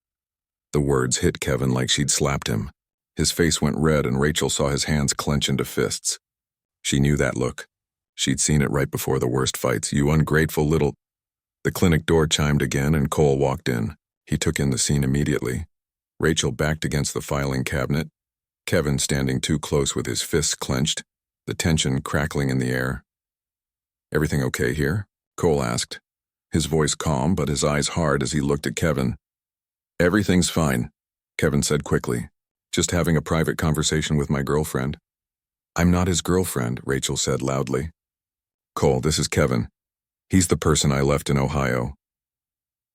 The words hit Kevin like she'd slapped him. His face went red and Rachel saw his hands clench into fists. She knew that look. She'd seen it right before the worst fights. You ungrateful little... The clinic door chimed again and Cole walked in. He took in the scene immediately. Rachel backed against the filing cabinet, Kevin standing too close with his fists clenched, the tension crackling in the air. Everything okay here? Cole asked, his voice calm but his eyes hard as he looked at Kevin. Everything's fine, Kevin said quickly. Just having a private conversation with my girlfriend. I'm not his girlfriend, Rachel said loudly. Cole, this is Kevin. He's the person I left in Ohio.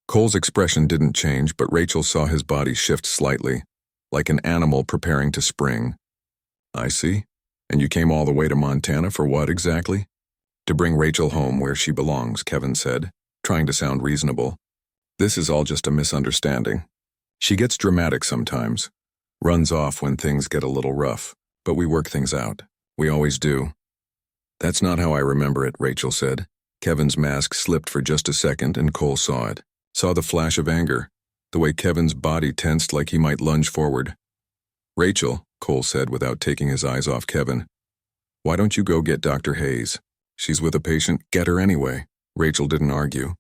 Cole's expression didn't change, but Rachel saw his body shift slightly, like an animal preparing to spring. I see. And you came all the way to Montana for what exactly? To bring Rachel home where she belongs, Kevin said, trying to sound reasonable. This is all just a misunderstanding. She gets dramatic sometimes, runs off when things get a little rough, but we work things out. We always do. That's not how I remember it, Rachel said. Kevin's mask slipped for just a second and Cole saw it. Saw the flash of anger, the way Kevin's body tensed like he might lunge forward. Rachel, Cole said without taking his eyes off Kevin. Why don't you go get Dr. Hayes? She's with a patient. Get her anyway. Rachel didn't argue.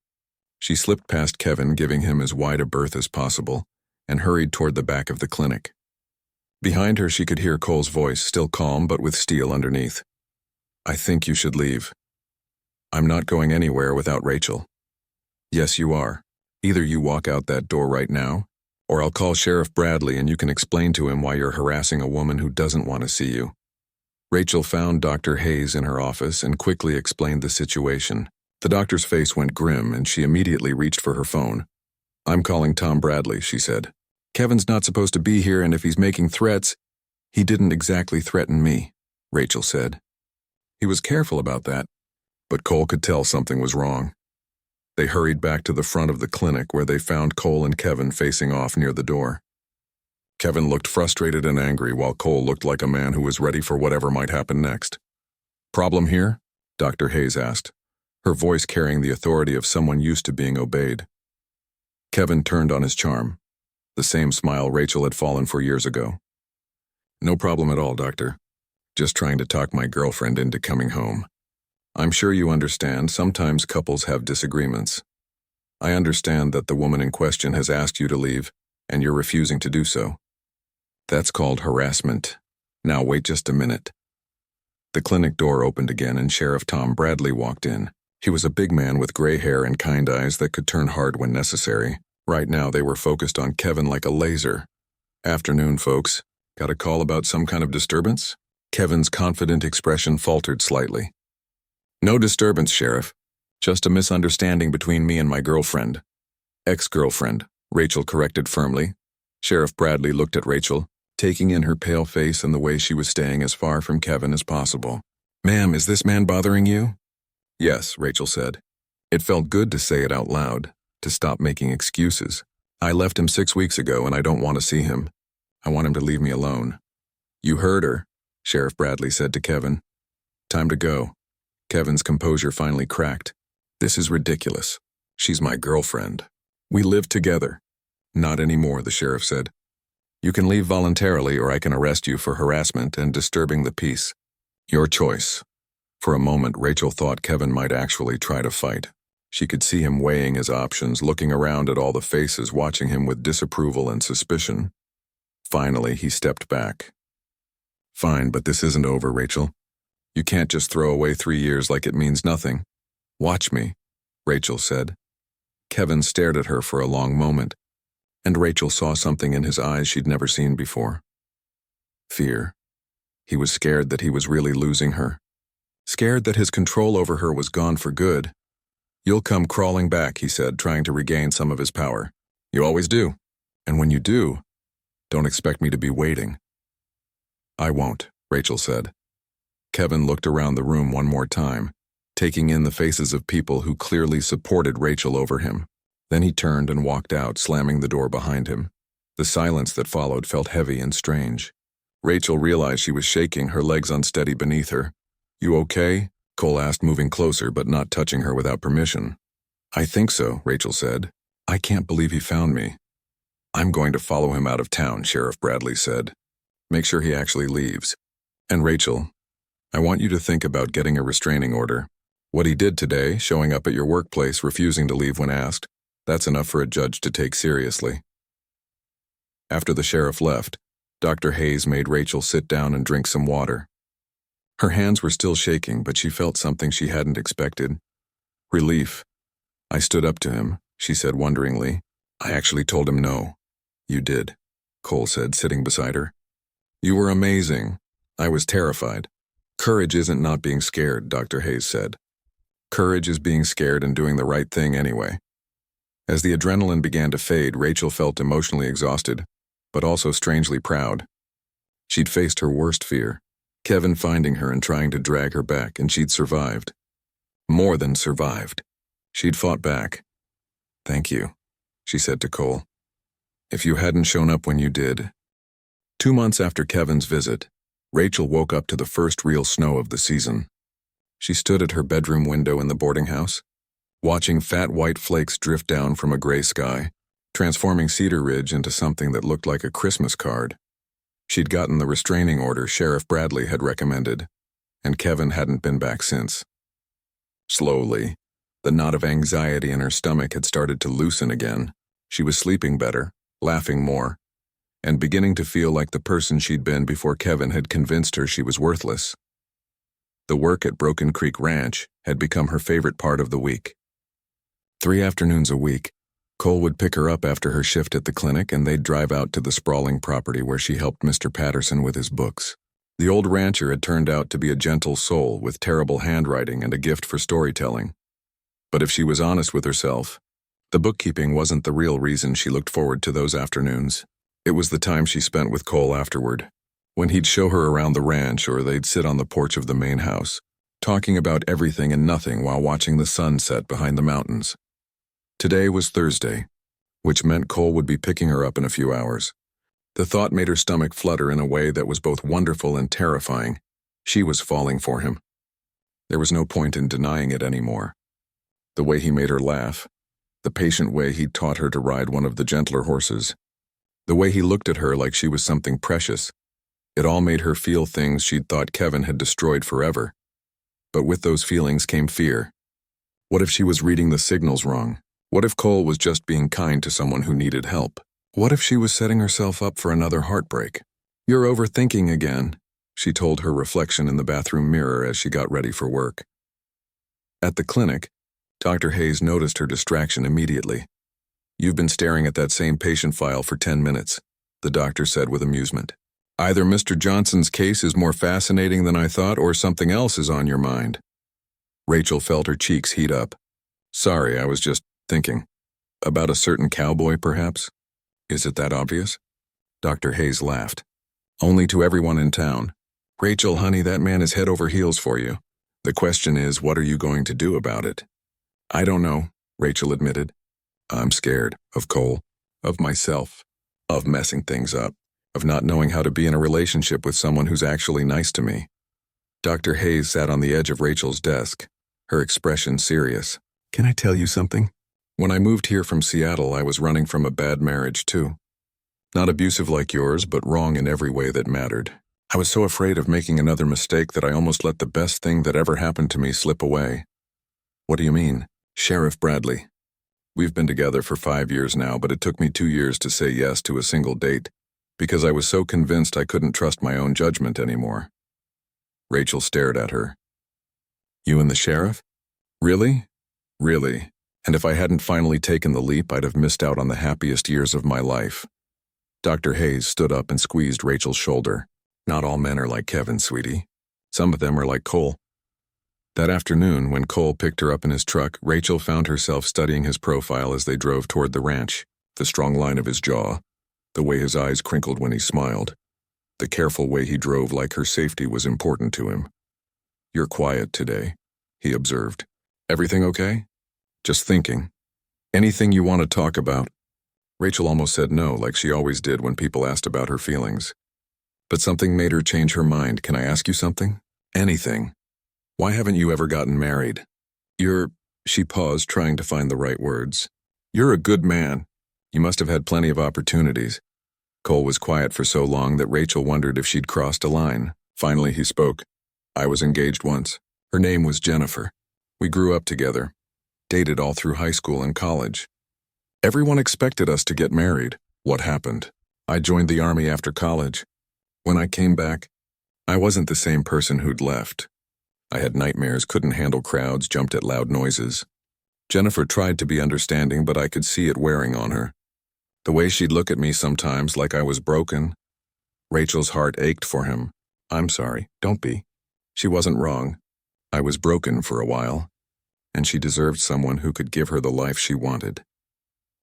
She slipped past Kevin, giving him as wide a berth as possible, and hurried toward the back of the clinic. Behind her she could hear Cole's voice, still calm but with steel underneath. I think you should leave. I'm not going anywhere without Rachel. Yes, you are. Either you walk out that door right now, or I'll call Sheriff Bradley and you can explain to him why you're harassing a woman who doesn't want to see you. Rachel found Dr. Hayes in her office and quickly explained the situation. The doctor's face went grim and she immediately reached for her phone. I'm calling Tom Bradley, she said. Kevin's not supposed to be here, and if he's making threats, he didn't exactly threaten me, Rachel said. He was careful about that, but Cole could tell something was wrong. They hurried back to the front of the clinic where they found Cole and Kevin facing off near the door. Kevin looked frustrated and angry while Cole looked like a man who was ready for whatever might happen next. Problem here? Dr. Hayes asked, her voice carrying the authority of someone used to being obeyed. Kevin turned on his charm, the same smile Rachel had fallen for years ago. No problem at all, doctor. Just trying to talk my girlfriend into coming home. I'm sure you understand, sometimes couples have disagreements. I understand that the woman in question has asked you to leave, and you're refusing to do so. That's called harassment. Now wait just a minute. The clinic door opened again and Sheriff Tom Bradley walked in. He was a big man with gray hair and kind eyes that could turn hard when necessary. Right now they were focused on Kevin like a laser. Afternoon, folks. Got a call about some kind of disturbance? Kevin's confident expression faltered slightly. No disturbance, Sheriff. Just a misunderstanding between me and my girlfriend. Ex-girlfriend, Rachel corrected firmly. Sheriff Bradley looked at Rachel, taking in her pale face and the way she was staying as far from Kevin as possible. "Ma'am, is this man bothering you?" "Yes," Rachel said. It felt good to say it out loud, to stop making excuses. "I left him 6 weeks ago and I don't want to see him. I want him to leave me alone." "You heard her," Sheriff Bradley said to Kevin. "Time to go." Kevin's composure finally cracked. "This is ridiculous. She's my girlfriend. We live together." "Not anymore," the sheriff said. "You can leave voluntarily or I can arrest you for harassment and disturbing the peace. Your choice." For a moment, Rachel thought Kevin might actually try to fight. She could see him weighing his options, looking around at all the faces watching him with disapproval and suspicion. Finally, he stepped back. "Fine, but this isn't over, Rachel. You can't just throw away 3 years like it means nothing. Watch me," Rachel said. Kevin stared at her for a long moment, and Rachel saw something in his eyes she'd never seen before. Fear. He was scared that he was really losing her. Scared that his control over her was gone for good. "You'll come crawling back," he said, trying to regain some of his power. "You always do. And when you do, don't expect me to be waiting." "I won't," Rachel said. Kevin looked around the room one more time, taking in the faces of people who clearly supported Rachel over him. Then he turned and walked out, slamming the door behind him. The silence that followed felt heavy and strange. Rachel realized she was shaking, her legs unsteady beneath her. "You okay?" Cole asked, moving closer but not touching her without permission. "I think so," Rachel said. "I can't believe he found me." "I'm going to follow him out of town," Sheriff Bradley said. "Make sure he actually leaves. And Rachel, I want you to think about getting a restraining order. What he did today, showing up at your workplace, refusing to leave when asked, that's enough for a judge to take seriously." After the sheriff left, Dr. Hayes made Rachel sit down and drink some water. Her hands were still shaking, but she felt something she hadn't expected. Relief. "I stood up to him," she said wonderingly. "I actually told him no." "You did," Cole said, sitting beside her. "You were amazing. I was terrified." "Courage isn't not being scared," Dr. Hayes said. "Courage is being scared and doing the right thing anyway." As the adrenaline began to fade, Rachel felt emotionally exhausted, but also strangely proud. She'd faced her worst fear, Kevin finding her and trying to drag her back, and she'd survived. More than survived. She'd fought back. "Thank you," she said to Cole. "If you hadn't shown up when you did." 2 months after Kevin's visit, Rachel woke up to the first real snow of the season. She stood at her bedroom window in the boarding house, watching fat white flakes drift down from a gray sky, transforming Cedar Ridge into something that looked like a Christmas card. She'd gotten the restraining order Sheriff Bradley had recommended, and Kevin hadn't been back since. Slowly, the knot of anxiety in her stomach had started to loosen again. She was sleeping better, laughing more, and beginning to feel like the person she'd been before Kevin had convinced her she was worthless. The work at Broken Creek Ranch had become her favorite part of the week. 3 afternoons a week, Cole would pick her up after her shift at the clinic and they'd drive out to the sprawling property where she helped Mr. Patterson with his books. The old rancher had turned out to be a gentle soul with terrible handwriting and a gift for storytelling. But if she was honest with herself, the bookkeeping wasn't the real reason she looked forward to those afternoons. It was the time she spent with Cole afterward, when he'd show her around the ranch or they'd sit on the porch of the main house, talking about everything and nothing while watching the sun set behind the mountains. Today was Thursday, which meant Cole would be picking her up in a few hours. The thought made her stomach flutter in a way that was both wonderful and terrifying. She was falling for him. There was no point in denying it anymore. The way he made her laugh, the patient way he'd taught her to ride one of the gentler horses, the way he looked at her like she was something precious, it all made her feel things she'd thought Kevin had destroyed forever. But with those feelings came fear. What if she was reading the signals wrong? What if Cole was just being kind to someone who needed help? What if she was setting herself up for another heartbreak? "You're overthinking again," she told her reflection in the bathroom mirror as she got ready for work. At the clinic, Dr. Hayes noticed her distraction immediately. "You've been staring at that same patient file for 10 minutes, the doctor said with amusement. "Either Mr. Johnson's case is more fascinating than I thought or something else is on your mind." Rachel felt her cheeks heat up. "Sorry, I was just thinking. About a certain cowboy, perhaps? Is it that obvious?" Dr. Hayes laughed. Only to everyone in town. Rachel, honey, that man is head over heels for you. The question is, what are you going to do about it? I don't know, Rachel admitted. I'm scared of Cole, of myself, of messing things up, of not knowing how to be in a relationship with someone who's actually nice to me. Dr. Hayes sat on the edge of Rachel's desk, her expression serious. Can I tell you something? When I moved here from Seattle, I was running from a bad marriage, too. Not abusive like yours, but wrong in every way that mattered. I was so afraid of making another mistake that I almost let the best thing that ever happened to me slip away. What do you mean? Sheriff Bradley. We've been together for 5 years now, but it took me 2 years to say yes to a single date, because I was so convinced I couldn't trust my own judgment anymore. Rachel stared at her. You and the sheriff? Really? Really. And if I hadn't finally taken the leap, I'd have missed out on the happiest years of my life. Dr. Hayes stood up and squeezed Rachel's shoulder. Not all men are like Kevin, sweetie. Some of them are like Cole. That afternoon, when Cole picked her up in his truck, Rachel found herself studying his profile as they drove toward the ranch. The strong line of his jaw, the way his eyes crinkled when he smiled, the careful way he drove like her safety was important to him. You're quiet today, he observed. Everything okay? Just thinking. Anything you want to talk about? Rachel almost said no, like she always did when people asked about her feelings. But something made her change her mind. Can I ask you something? Anything. Why haven't you ever gotten married? She paused, trying to find the right words. You're a good man. You must have had plenty of opportunities. Cole was quiet for so long that Rachel wondered if she'd crossed a line. Finally, he spoke. I was engaged once. Her name was Jennifer. We grew up together. Dated all through high school and college. Everyone expected us to get married. What happened? I joined the Army after college. When I came back, I wasn't the same person who'd left. I had nightmares, couldn't handle crowds, jumped at loud noises. Jennifer tried to be understanding, but I could see it wearing on her. The way she'd look at me sometimes like I was broken. Rachel's heart ached for him. I'm sorry, don't be. She wasn't wrong. I was broken for a while, and she deserved someone who could give her the life she wanted.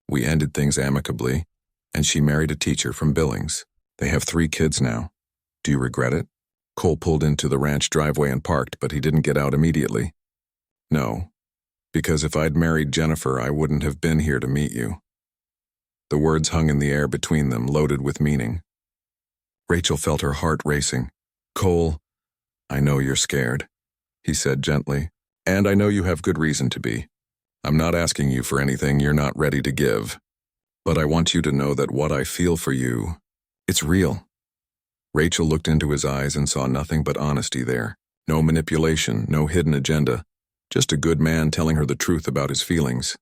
We ended things amicably, and she married a teacher from Billings. They have 3 kids now. Do you regret it? Cole pulled into the ranch driveway and parked, but he didn't get out immediately. No, because if I'd married Jennifer, I wouldn't have been here to meet you. The words hung in the air between them, loaded with meaning. Rachel felt her heart racing. Cole, I know you're scared, he said gently, and I know you have good reason to be. I'm not asking you for anything you're not ready to give, but I want you to know that what I feel for you, it's real. Rachel looked into his eyes and saw nothing but honesty there. No manipulation, no hidden agenda, just a good man telling her the truth about his feelings.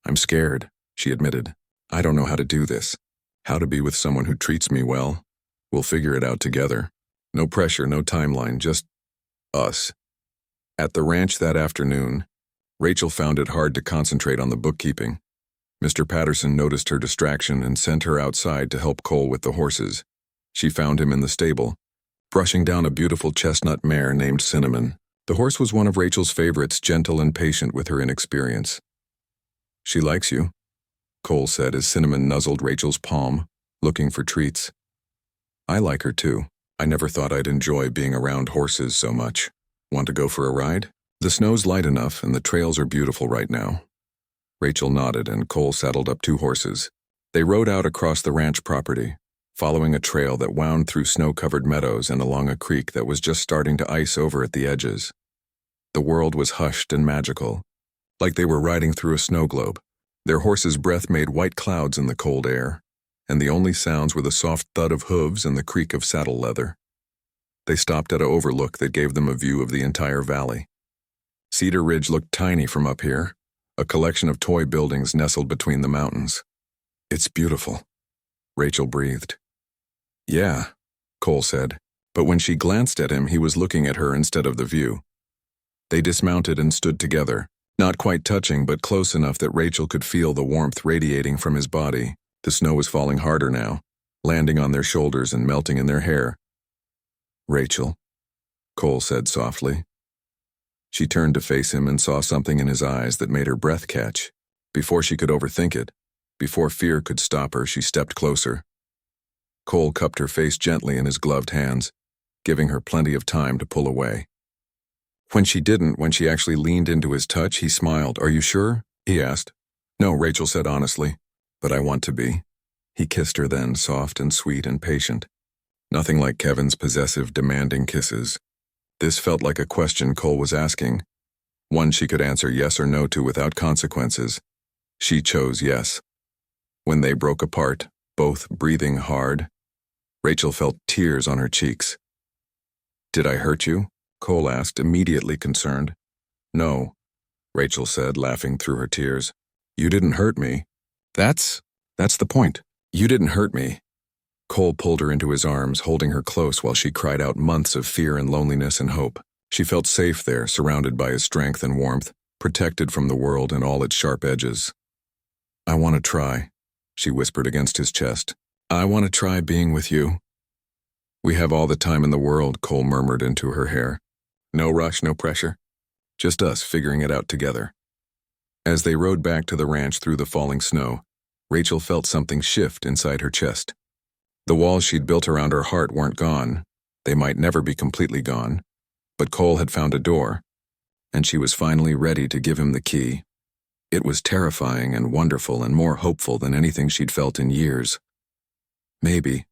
I'm scared, she admitted. I don't know how to do this. How to be with someone who treats me well. We'll figure it out together. No pressure, no timeline, just us. At the ranch that afternoon, Rachel found it hard to concentrate on the bookkeeping. Mr. Patterson noticed her distraction and sent her outside to help Cole with the horses. She found him in the stable, brushing down a beautiful chestnut mare named Cinnamon. The horse was one of Rachel's favorites, gentle and patient with her inexperience. She likes you, Cole said as Cinnamon nuzzled Rachel's palm, looking for treats. I like her too. I never thought I'd enjoy being around horses so much. Want to go for a ride? The snow's light enough and the trails are beautiful right now. Rachel nodded and Cole saddled up 2 horses. They rode out across the ranch property, following a trail that wound through snow-covered meadows and along a creek that was just starting to ice over at the edges. The world was hushed and magical, like they were riding through a snow globe. Their horses' breath made white clouds in the cold air, and the only sounds were the soft thud of hooves and the creak of saddle leather. They stopped at an overlook that gave them a view of the entire valley. Cedar Ridge looked tiny from up here, a collection of toy buildings nestled between the mountains. It's beautiful, Rachel breathed. Yeah, Cole said, but when she glanced at him, he was looking at her instead of the view. They dismounted and stood together, not quite touching, but close enough that Rachel could feel the warmth radiating from his body. The snow was falling harder now, landing on their shoulders and melting in their hair. Rachel, Cole said softly. She turned to face him and saw something in his eyes that made her breath catch. Before she could overthink it, before fear could stop her, she stepped closer. Cole cupped her face gently in his gloved hands, giving her plenty of time to pull away. When she actually leaned into his touch, he smiled. "Are you sure?" he asked. "No," Rachel said honestly, "but I want to be." He kissed her then, soft and sweet and patient. Nothing like Kevin's possessive, demanding kisses. This felt like a question Cole was asking, one she could answer yes or no to without consequences. She chose yes. When they broke apart, both breathing hard, Rachel felt tears on her cheeks. "Did I hurt you?" Cole asked, immediately concerned. "No," Rachel said, laughing through her tears. "You didn't hurt me. That's the point. You didn't hurt me." Cole pulled her into his arms, holding her close while she cried out months of fear and loneliness and hope. She felt safe there, surrounded by his strength and warmth, protected from the world and all its sharp edges. "I want to try," she whispered against his chest. "I want to try being with you." "We have all the time in the world," Cole murmured into her hair. "No rush, no pressure. Just us figuring it out together." As they rode back to the ranch through the falling snow, Rachel felt something shift inside her chest. The walls she'd built around her heart weren't gone. They might never be completely gone. But Cole had found a door, and she was finally ready to give him the key. It was terrifying and wonderful and more hopeful than anything she'd felt in years. Maybe,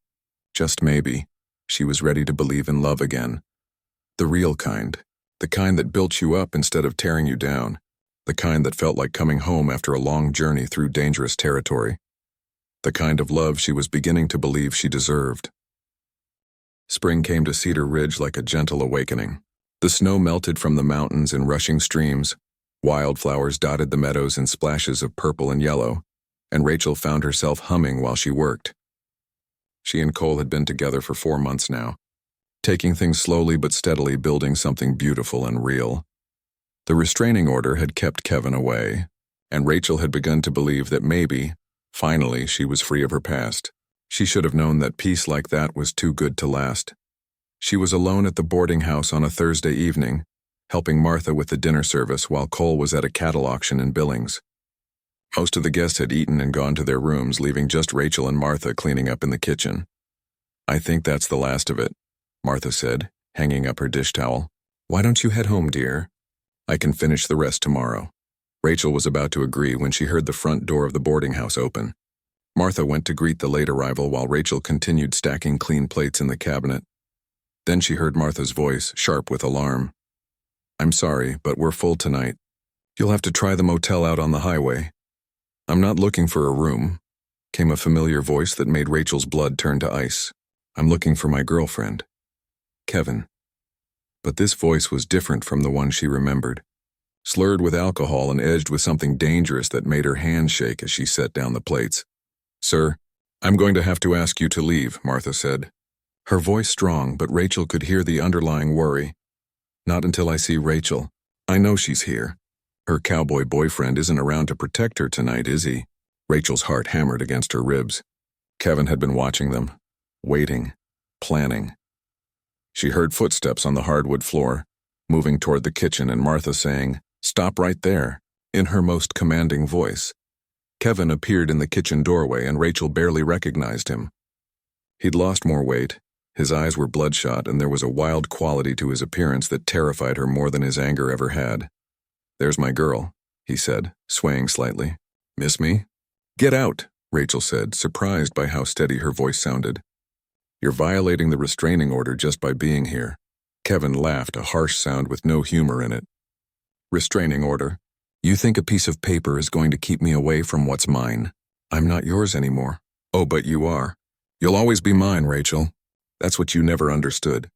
just maybe, she was ready to believe in love again. The real kind. The kind that built you up instead of tearing you down. The kind that felt like coming home after a long journey through dangerous territory. The kind of love she was beginning to believe she deserved. Spring came to Cedar Ridge like a gentle awakening. The snow melted from the mountains in rushing streams, wildflowers dotted the meadows in splashes of purple and yellow, and Rachel found herself humming while she worked. She and Cole had been together for 4 months now, taking things slowly but steadily, building something beautiful and real. The restraining order had kept Kevin away, and Rachel had begun to believe that maybe, finally, she was free of her past. She should have known that peace like that was too good to last. She was alone at the boarding house on a Thursday evening, helping Martha with the dinner service while Cole was at a cattle auction in Billings. Most of the guests had eaten and gone to their rooms, leaving just Rachel and Martha cleaning up in the kitchen. "I think that's the last of it," Martha said, hanging up her dish towel. "Why don't you head home, dear? I can finish the rest tomorrow." Rachel was about to agree when she heard the front door of the boarding house open. Martha went to greet the late arrival while Rachel continued stacking clean plates in the cabinet. Then she heard Martha's voice, sharp with alarm. "I'm sorry, but we're full tonight. You'll have to try the motel out on the highway." "I'm not looking for a room," came a familiar voice that made Rachel's blood turn to ice. "I'm looking for my girlfriend, Kevin." But this voice was different from the one she remembered. Slurred with alcohol and edged with something dangerous that made her hands shake as she set down the plates. "Sir, I'm going to have to ask you to leave," Martha said. Her voice strong, but Rachel could hear the underlying worry. "Not until I see Rachel. I know she's here. Her cowboy boyfriend isn't around to protect her tonight, is he?" Rachel's heart hammered against her ribs. Kevin had been watching them, waiting, planning. She heard footsteps on the hardwood floor, moving toward the kitchen, and Martha saying, "Stop right there," in her most commanding voice. Kevin appeared in the kitchen doorway, and Rachel barely recognized him. He'd lost more weight, his eyes were bloodshot, and there was a wild quality to his appearance that terrified her more than his anger ever had. "There's my girl," he said, swaying slightly. "Miss me?" "Get out," Rachel said, surprised by how steady her voice sounded. "You're violating the restraining order just by being here." Kevin laughed, a harsh sound with no humor in it. "Restraining order? You think a piece of paper is going to keep me away from what's mine? I'm not yours anymore." "Oh, but you are. You'll always be mine, Rachel. That's what you never understood.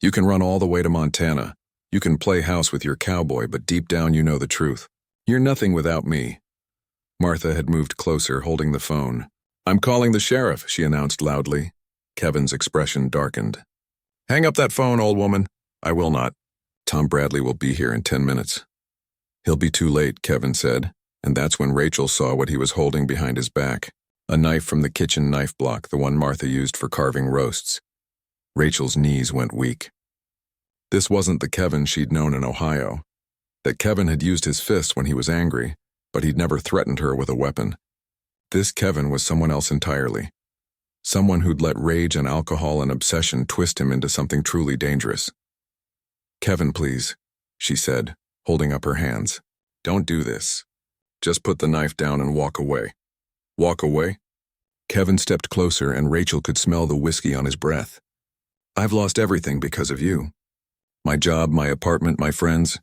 You can run all the way to Montana. You can play house with your cowboy, but deep down you know the truth. You're nothing without me." Martha had moved closer, holding the phone. "I'm calling the sheriff," she announced loudly. Kevin's expression darkened. "Hang up that phone, old woman." "I will not. Tom Bradley will be here in 10 minutes. "He'll be too late," Kevin said, and that's when Rachel saw what he was holding behind his back. A knife from the kitchen knife block, the one Martha used for carving roasts. Rachel's knees went weak. This wasn't the Kevin she'd known in Ohio. That Kevin had used his fists when he was angry, but he'd never threatened her with a weapon. This Kevin was someone else entirely. Someone who'd let rage and alcohol and obsession twist him into something truly dangerous. "Kevin, please," she said, holding up her hands. "Don't do this. Just put the knife down and walk away." "Walk away?" Kevin stepped closer and Rachel could smell the whiskey on his breath. "I've lost everything because of you. My job, my apartment, my friends.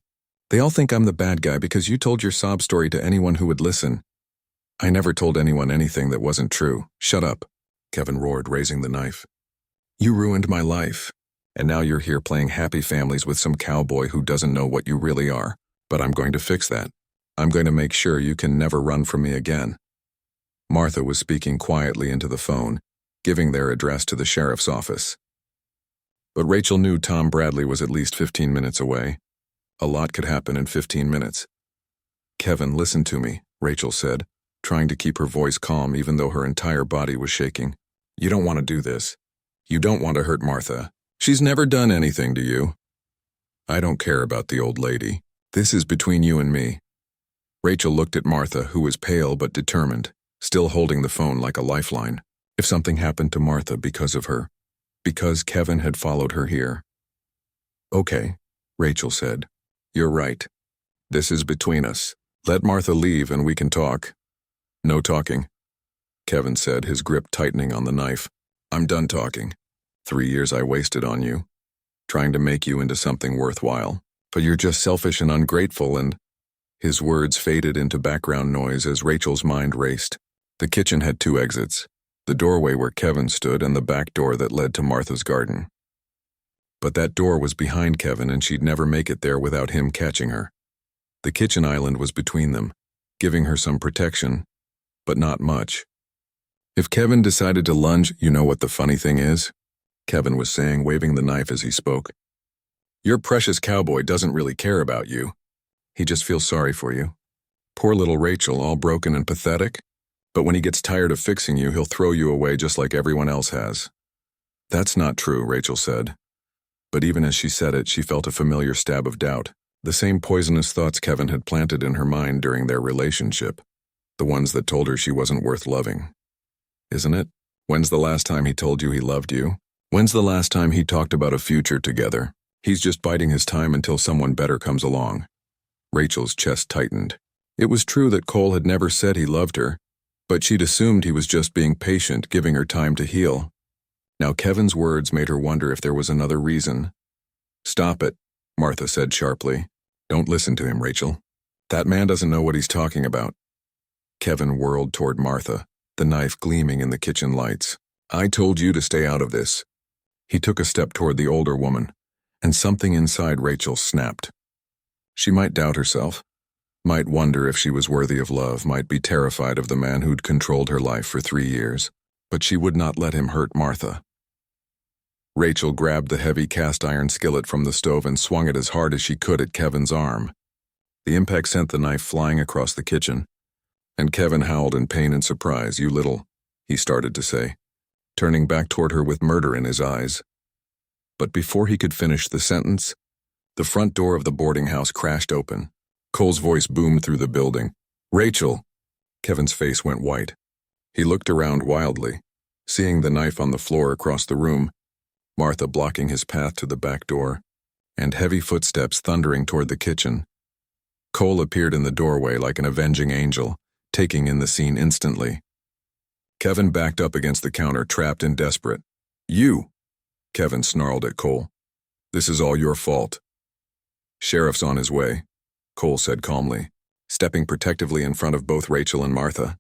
They all think I'm the bad guy because you told your sob story to anyone who would listen. I never told anyone anything that wasn't true." "Shut up," Kevin roared, raising the knife. "You ruined my life, and now you're here playing happy families with some cowboy who doesn't know what you really are. But I'm going to fix that. I'm going to make sure you can never run from me again." Martha was speaking quietly into the phone, giving their address to the sheriff's office. But Rachel knew Tom Bradley was at least 15 minutes away. A lot could happen in 15 minutes. "Kevin, listen to me," Rachel said, trying to keep her voice calm even though her entire body was shaking. "You don't want to do this. You don't want to hurt Martha. She's never done anything to you." "I don't care about the old lady. This is between you and me." Rachel looked at Martha, who was pale but determined, still holding the phone like a lifeline. If something happened to Martha because of her, because Kevin had followed her here. "Okay," Rachel said. "You're right. This is between us. Let Martha leave and we can talk." "No talking," Kevin said, his grip tightening on the knife. "I'm done talking. 3 years I wasted on you, trying to make you into something worthwhile. But you're just selfish and ungrateful and—" His words faded into background noise as Rachel's mind raced. The kitchen had 2 exits, the doorway where Kevin stood and the back door that led to Martha's garden. But that door was behind Kevin and she'd never make it there without him catching her. The kitchen island was between them, giving her some protection, but not much. If Kevin decided to lunge, "You know what the funny thing is?" Kevin was saying, waving the knife as he spoke. "Your precious cowboy doesn't really care about you. He just feels sorry for you. Poor little Rachel, all broken and pathetic. But when he gets tired of fixing you, he'll throw you away just like everyone else has." "That's not true," Rachel said. But even as she said it, she felt a familiar stab of doubt. The same poisonous thoughts Kevin had planted in her mind during their relationship. The ones that told her she wasn't worth loving. "Isn't it? When's the last time he told you he loved you? When's the last time he talked about a future together? He's just biding his time until someone better comes along." Rachel's chest tightened. It was true that Cole had never said he loved her, but she'd assumed he was just being patient, giving her time to heal. Now Kevin's words made her wonder if there was another reason. "Stop it," Martha said sharply. "Don't listen to him, Rachel. That man doesn't know what he's talking about." Kevin whirled toward Martha, the knife gleaming in the kitchen lights. "I told you to stay out of this." He took a step toward the older woman, and something inside Rachel snapped. She might doubt herself, might wonder if she was worthy of love, might be terrified of the man who'd controlled her life for 3 years, but she would not let him hurt Martha. Rachel grabbed the heavy cast-iron skillet from the stove and swung it as hard as she could at Kevin's arm. The impact sent the knife flying across the kitchen, and Kevin howled in pain and surprise. "You little," he started to say, turning back toward her with murder in his eyes. But before he could finish the sentence, the front door of the boarding house crashed open. Cole's voice boomed through the building. "Rachel!" Kevin's face went white. He looked around wildly, seeing the knife on the floor across the room, Martha blocking his path to the back door, and heavy footsteps thundering toward the kitchen. Cole appeared in the doorway like an avenging angel, taking in the scene instantly. Kevin backed up against the counter, trapped and desperate. "You!" Kevin snarled at Cole. "This is all your fault." "Sheriff's on his way," Cole said calmly, stepping protectively in front of both Rachel and Martha.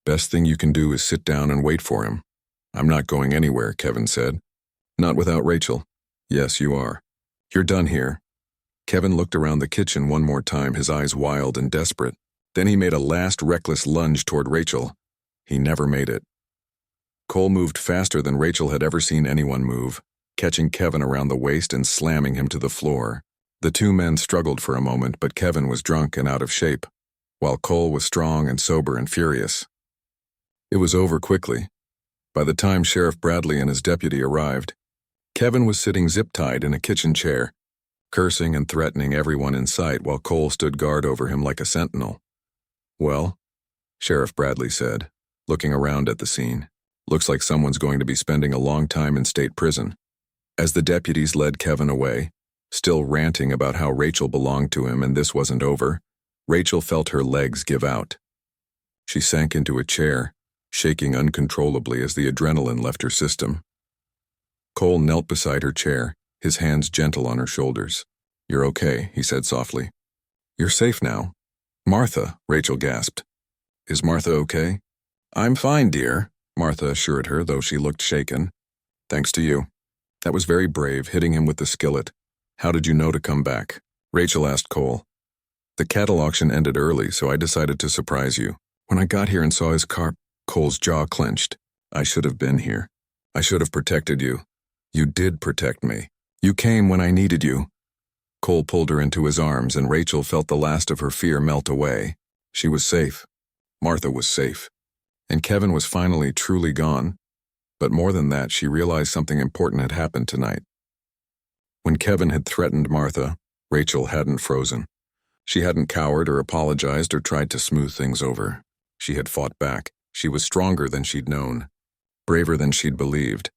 "Best thing you can do is sit down and wait for him." "I'm not going anywhere," Kevin said. "Not without Rachel." "Yes, you are. You're done here." Kevin looked around the kitchen one more time, his eyes wild and desperate. Then he made a last reckless lunge toward Rachel. He never made it. Cole moved faster than Rachel had ever seen anyone move, catching Kevin around the waist and slamming him to the floor. The 2 men struggled for a moment, but Kevin was drunk and out of shape, while Cole was strong and sober and furious. It was over quickly. By the time Sheriff Bradley and his deputy arrived, Kevin was sitting zip-tied in a kitchen chair, cursing and threatening everyone in sight while Cole stood guard over him like a sentinel. "Well," Sheriff Bradley said, looking around at the scene, Looks like someone's going to be spending a long time in state prison. As the deputies led Kevin away, still ranting about how Rachel belonged to him and this wasn't over, Rachel felt her legs give out. She sank into a chair, shaking uncontrollably as the adrenaline left her system. Cole knelt beside her chair, his hands gentle on her shoulders. "You're okay," he said softly. "You're safe now." "Martha," Rachel gasped. "Is Martha okay?" "I'm fine, dear," Martha assured her, though she looked shaken. "Thanks to you. That was very brave, hitting him with the skillet. How did you know to come back?" Rachel asked Cole. "The cattle auction ended early, so I decided to surprise you. When I got here and saw his car..." Cole's jaw clenched. "I should have been here. I should have protected you. You did protect me. You came when I needed you." Cole pulled her into his arms, and Rachel felt the last of her fear melt away. She was safe. Martha was safe. And Kevin was finally truly gone. But more than that, she realized something important had happened tonight. When Kevin had threatened Martha, Rachel hadn't frozen. She hadn't cowered or apologized or tried to smooth things over. She had fought back. She was stronger than she'd known, braver than she'd believed,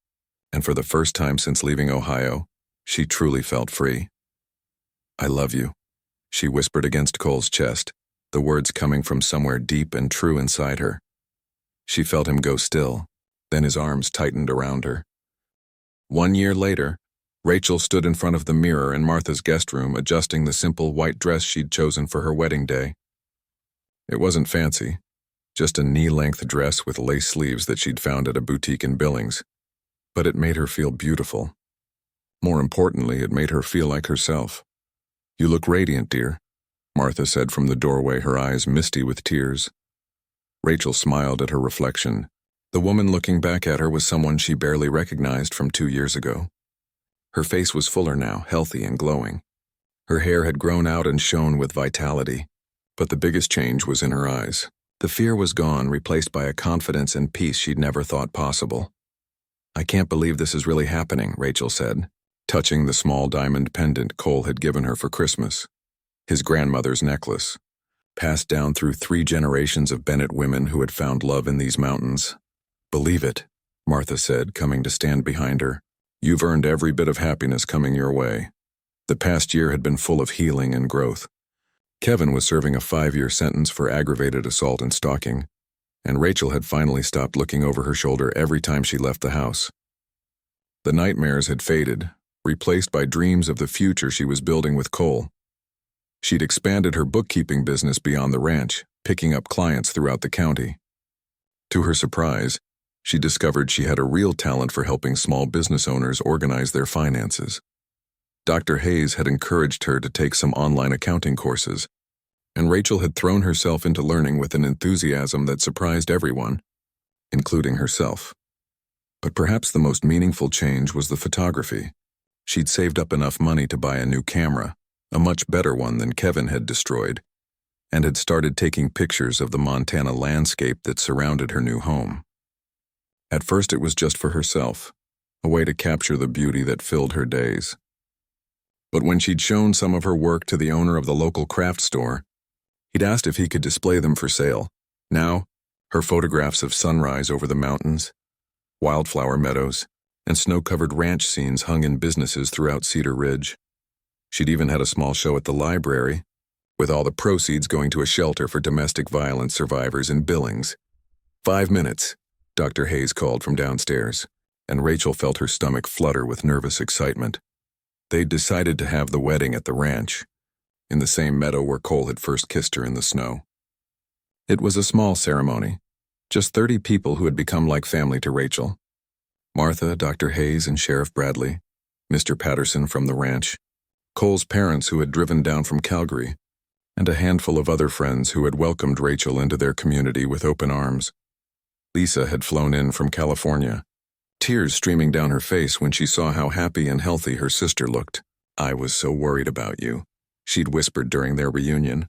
and for the first time since leaving Ohio, she truly felt free. "I love you," she whispered against Cole's chest, the words coming from somewhere deep and true inside her. She felt him go still, then his arms tightened around her. 1 year later, Rachel stood in front of the mirror in Martha's guest room adjusting the simple white dress she'd chosen for her wedding day. It wasn't fancy. Just a knee-length dress with lace sleeves that she'd found at a boutique in Billings. But it made her feel beautiful. More importantly, it made her feel like herself. "You look radiant, dear," Martha said from the doorway, her eyes misty with tears. Rachel smiled at her reflection. The woman looking back at her was someone she barely recognized from 2 years ago. Her face was fuller now, healthy and glowing. Her hair had grown out and shone with vitality. But the biggest change was in her eyes. The fear was gone, replaced by a confidence and peace she'd never thought possible. "I can't believe this is really happening," Rachel said, touching the small diamond pendant Cole had given her for Christmas. His grandmother's necklace, passed down through 3 generations of Bennett women who had found love in these mountains. "Believe it," Martha said, coming to stand behind her. "You've earned every bit of happiness coming your way." The past year had been full of healing and growth. Kevin was serving a 5-year sentence for aggravated assault and stalking, and Rachel had finally stopped looking over her shoulder every time she left the house. The nightmares had faded, replaced by dreams of the future she was building with Cole. She'd expanded her bookkeeping business beyond the ranch, picking up clients throughout the county. To her surprise, she discovered she had a real talent for helping small business owners organize their finances. Dr. Hayes had encouraged her to take some online accounting courses, and Rachel had thrown herself into learning with an enthusiasm that surprised everyone, including herself. But perhaps the most meaningful change was the photography. She'd saved up enough money to buy a new camera, a much better one than Kevin had destroyed, and had started taking pictures of the Montana landscape that surrounded her new home. At first it was just for herself, a way to capture the beauty that filled her days. But when she'd shown some of her work to the owner of the local craft store, he'd asked if he could display them for sale. Now, her photographs of sunrise over the mountains, wildflower meadows, and snow-covered ranch scenes hung in businesses throughout Cedar Ridge. She'd even had a small show at the library, with all the proceeds going to a shelter for domestic violence survivors in Billings. 5 minutes, Dr. Hayes called from downstairs, and Rachel felt her stomach flutter with nervous excitement. They'd decided to have the wedding at the ranch, in the same meadow where Cole had first kissed her in the snow. It was a small ceremony, just 30 people who had become like family to Rachel. Martha, Dr. Hayes, and Sheriff Bradley, Mr. Patterson from the ranch, Cole's parents who had driven down from Calgary, and a handful of other friends who had welcomed Rachel into their community with open arms. Lisa had flown in from California, tears streaming down her face when she saw how happy and healthy her sister looked. "I was so worried about you," she'd whispered during their reunion.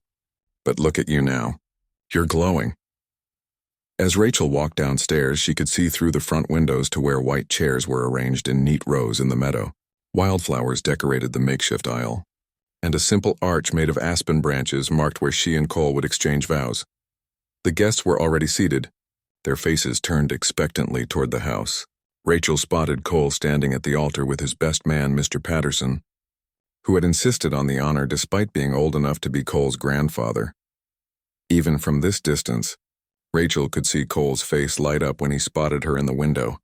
"But look at you now. You're glowing." As Rachel walked downstairs, she could see through the front windows to where white chairs were arranged in neat rows in the meadow. Wildflowers decorated the makeshift aisle, and a simple arch made of aspen branches marked where she and Cole would exchange vows. The guests were already seated, Their faces turned expectantly toward the house. Rachel spotted Cole standing at the altar with his best man, Mr. Patterson, who had insisted on the honor despite being old enough to be Cole's grandfather. Even from this distance, Rachel could see Cole's face light up when he spotted her in the window.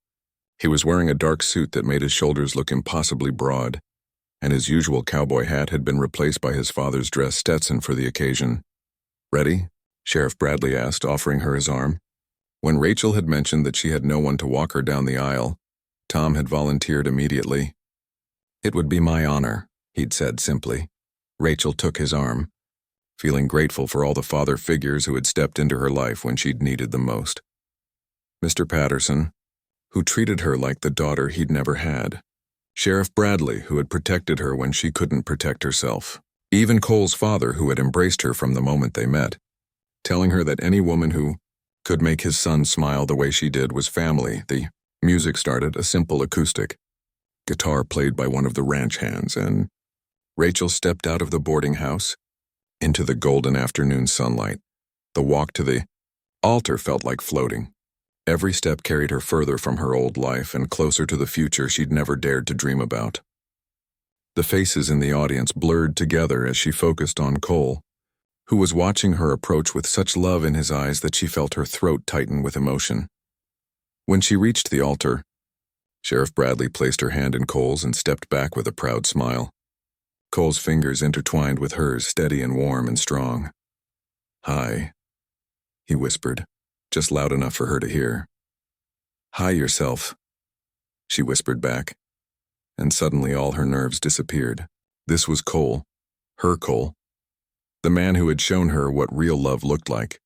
He was wearing a dark suit that made his shoulders look impossibly broad, and his usual cowboy hat had been replaced by his father's dress Stetson for the occasion. "Ready?" Sheriff Bradley asked, offering her his arm. When Rachel had mentioned that she had no one to walk her down the aisle, Tom had volunteered immediately. "It would be my honor," he'd said simply. Rachel took his arm, feeling grateful for all the father figures who had stepped into her life when she'd needed them most. Mr. Patterson, who treated her like the daughter he'd never had. Sheriff Bradley, who had protected her when she couldn't protect herself. Even Cole's father, who had embraced her from the moment they met, telling her that any woman who could make his son smile the way she did was family. The music started, a simple acoustic guitar played by one of the ranch hands, and Rachel stepped out of the boarding house into the golden afternoon sunlight. The walk to the altar felt like floating. Every step carried her further from her old life and closer to the future she'd never dared to dream about. The faces in the audience blurred together as she focused on Cole, who was watching her approach with such love in his eyes that she felt her throat tighten with emotion. When she reached the altar, Sheriff Bradley placed her hand in Cole's and stepped back with a proud smile. Cole's fingers intertwined with hers, steady and warm and strong. "Hi," he whispered, just loud enough for her to hear. "Hi yourself," she whispered back, and suddenly all her nerves disappeared. This was Cole, her Cole, the man who had shown her what real love looked like.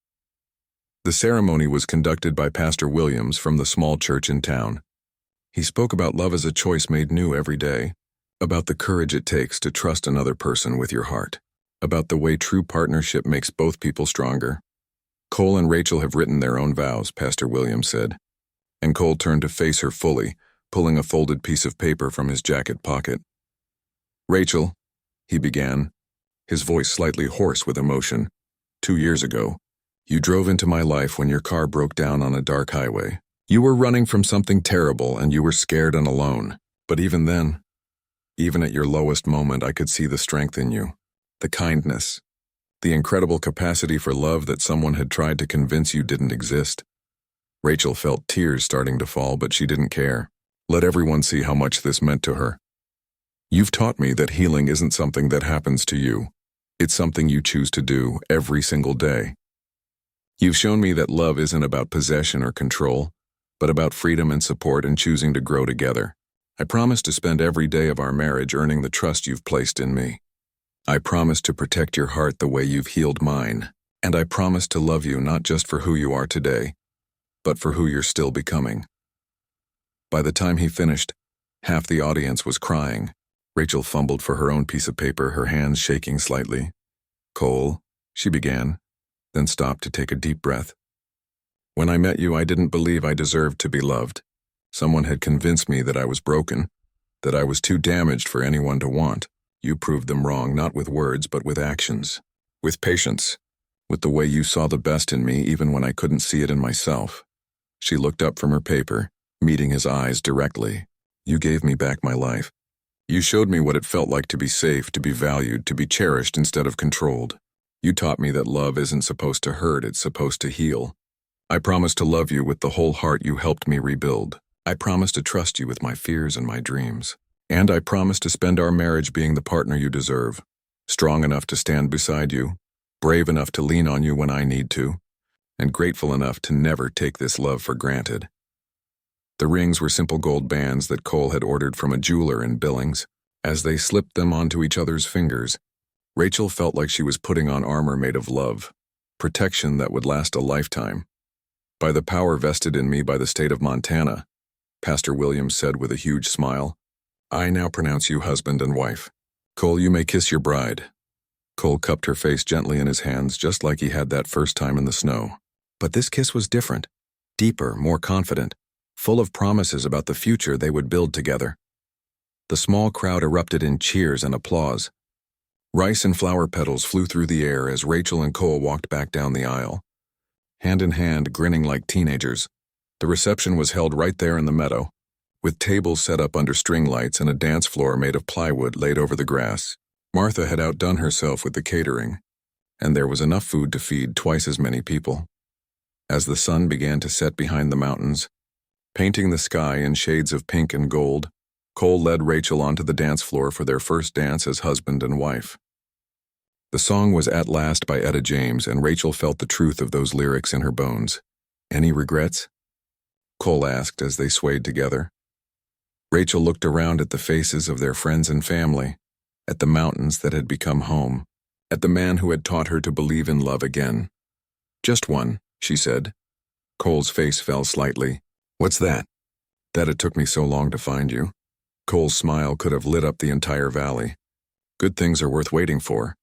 The ceremony was conducted by Pastor Williams from the small church in town. He spoke about love as a choice made new every day, about the courage it takes to trust another person with your heart, about the way true partnership makes both people stronger. "Cole and Rachel have written their own vows," Pastor Williams said, and Cole turned to face her fully, pulling a folded piece of paper from his jacket pocket. "Rachel," he began, his voice slightly hoarse with emotion, "2 years ago, you drove into my life when your car broke down on a dark highway. You were running from something terrible and you were scared and alone. But even then, even at your lowest moment, I could see the strength in you, the kindness, the incredible capacity for love that someone had tried to convince you didn't exist." Rachel felt tears starting to fall, but she didn't care. Let everyone see how much this meant to her. "You've taught me that healing isn't something that happens to you. It's something you choose to do every single day. You've shown me that love isn't about possession or control, but about freedom and support and choosing to grow together. I promise to spend every day of our marriage earning the trust you've placed in me. I promise to protect your heart the way you've healed mine, and I promise to love you not just for who you are today, but for who you're still becoming." By the time he finished, half the audience was crying. Rachel fumbled for her own piece of paper, her hands shaking slightly. "Cole," she began, then stopped to take a deep breath. "When I met you, I didn't believe I deserved to be loved. Someone had convinced me that I was broken, that I was too damaged for anyone to want. You proved them wrong, not with words, but with actions, with patience, with the way you saw the best in me even when I couldn't see it in myself." She looked up from her paper, meeting his eyes directly. "You gave me back my life. You showed me what it felt like to be safe, to be valued, to be cherished instead of controlled. You taught me that love isn't supposed to hurt, it's supposed to heal. I promise to love you with the whole heart you helped me rebuild. I promise to trust you with my fears and my dreams. And I promise to spend our marriage being the partner you deserve, strong enough to stand beside you, brave enough to lean on you when I need to, and grateful enough to never take this love for granted." The rings were simple gold bands that Cole had ordered from a jeweler in Billings. As they slipped them onto each other's fingers, Rachel felt like she was putting on armor made of love, protection that would last a lifetime. "By the power vested in me by the state of Montana," Pastor Williams said with a huge smile, "I now pronounce you husband and wife. Cole, you may kiss your bride." Cole cupped her face gently in his hands, just like he had that first time in the snow. But this kiss was different, deeper, more confident, full of promises about the future they would build together. The small crowd erupted in cheers and applause. Rice and flower petals flew through the air as Rachel and Cole walked back down the aisle. hand in hand, grinning like teenagers. The reception was held right there in the meadow, with tables set up under string lights and a dance floor made of plywood laid over the grass. Martha had outdone herself with the catering, and there was enough food to feed twice as many people. As the sun began to set behind the mountains, painting the sky in shades of pink and gold, Cole led Rachel onto the dance floor for their first dance as husband and wife. The song was At Last by Etta James, and Rachel felt the truth of those lyrics in her bones. Any regrets? Cole asked as they swayed together. Rachel looked around at the faces of their friends and family, at the mountains that had become home, at the man who had taught her to believe in love again. Just one, she said. Cole's face fell slightly. What's that? That it took me so long to find you. Cole's smile could have lit up the entire valley. Good things are worth waiting for.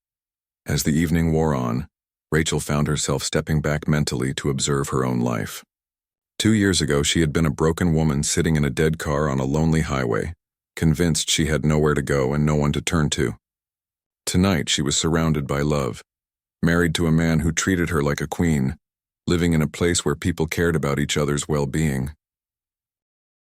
As the evening wore on, Rachel found herself stepping back mentally to observe her own life. 2 years ago, she had been a broken woman sitting in a dead car on a lonely highway, convinced she had nowhere to go and no one to turn to. Tonight, she was surrounded by love, married to a man who treated her like a queen, living in a place where people cared about each other's well-being.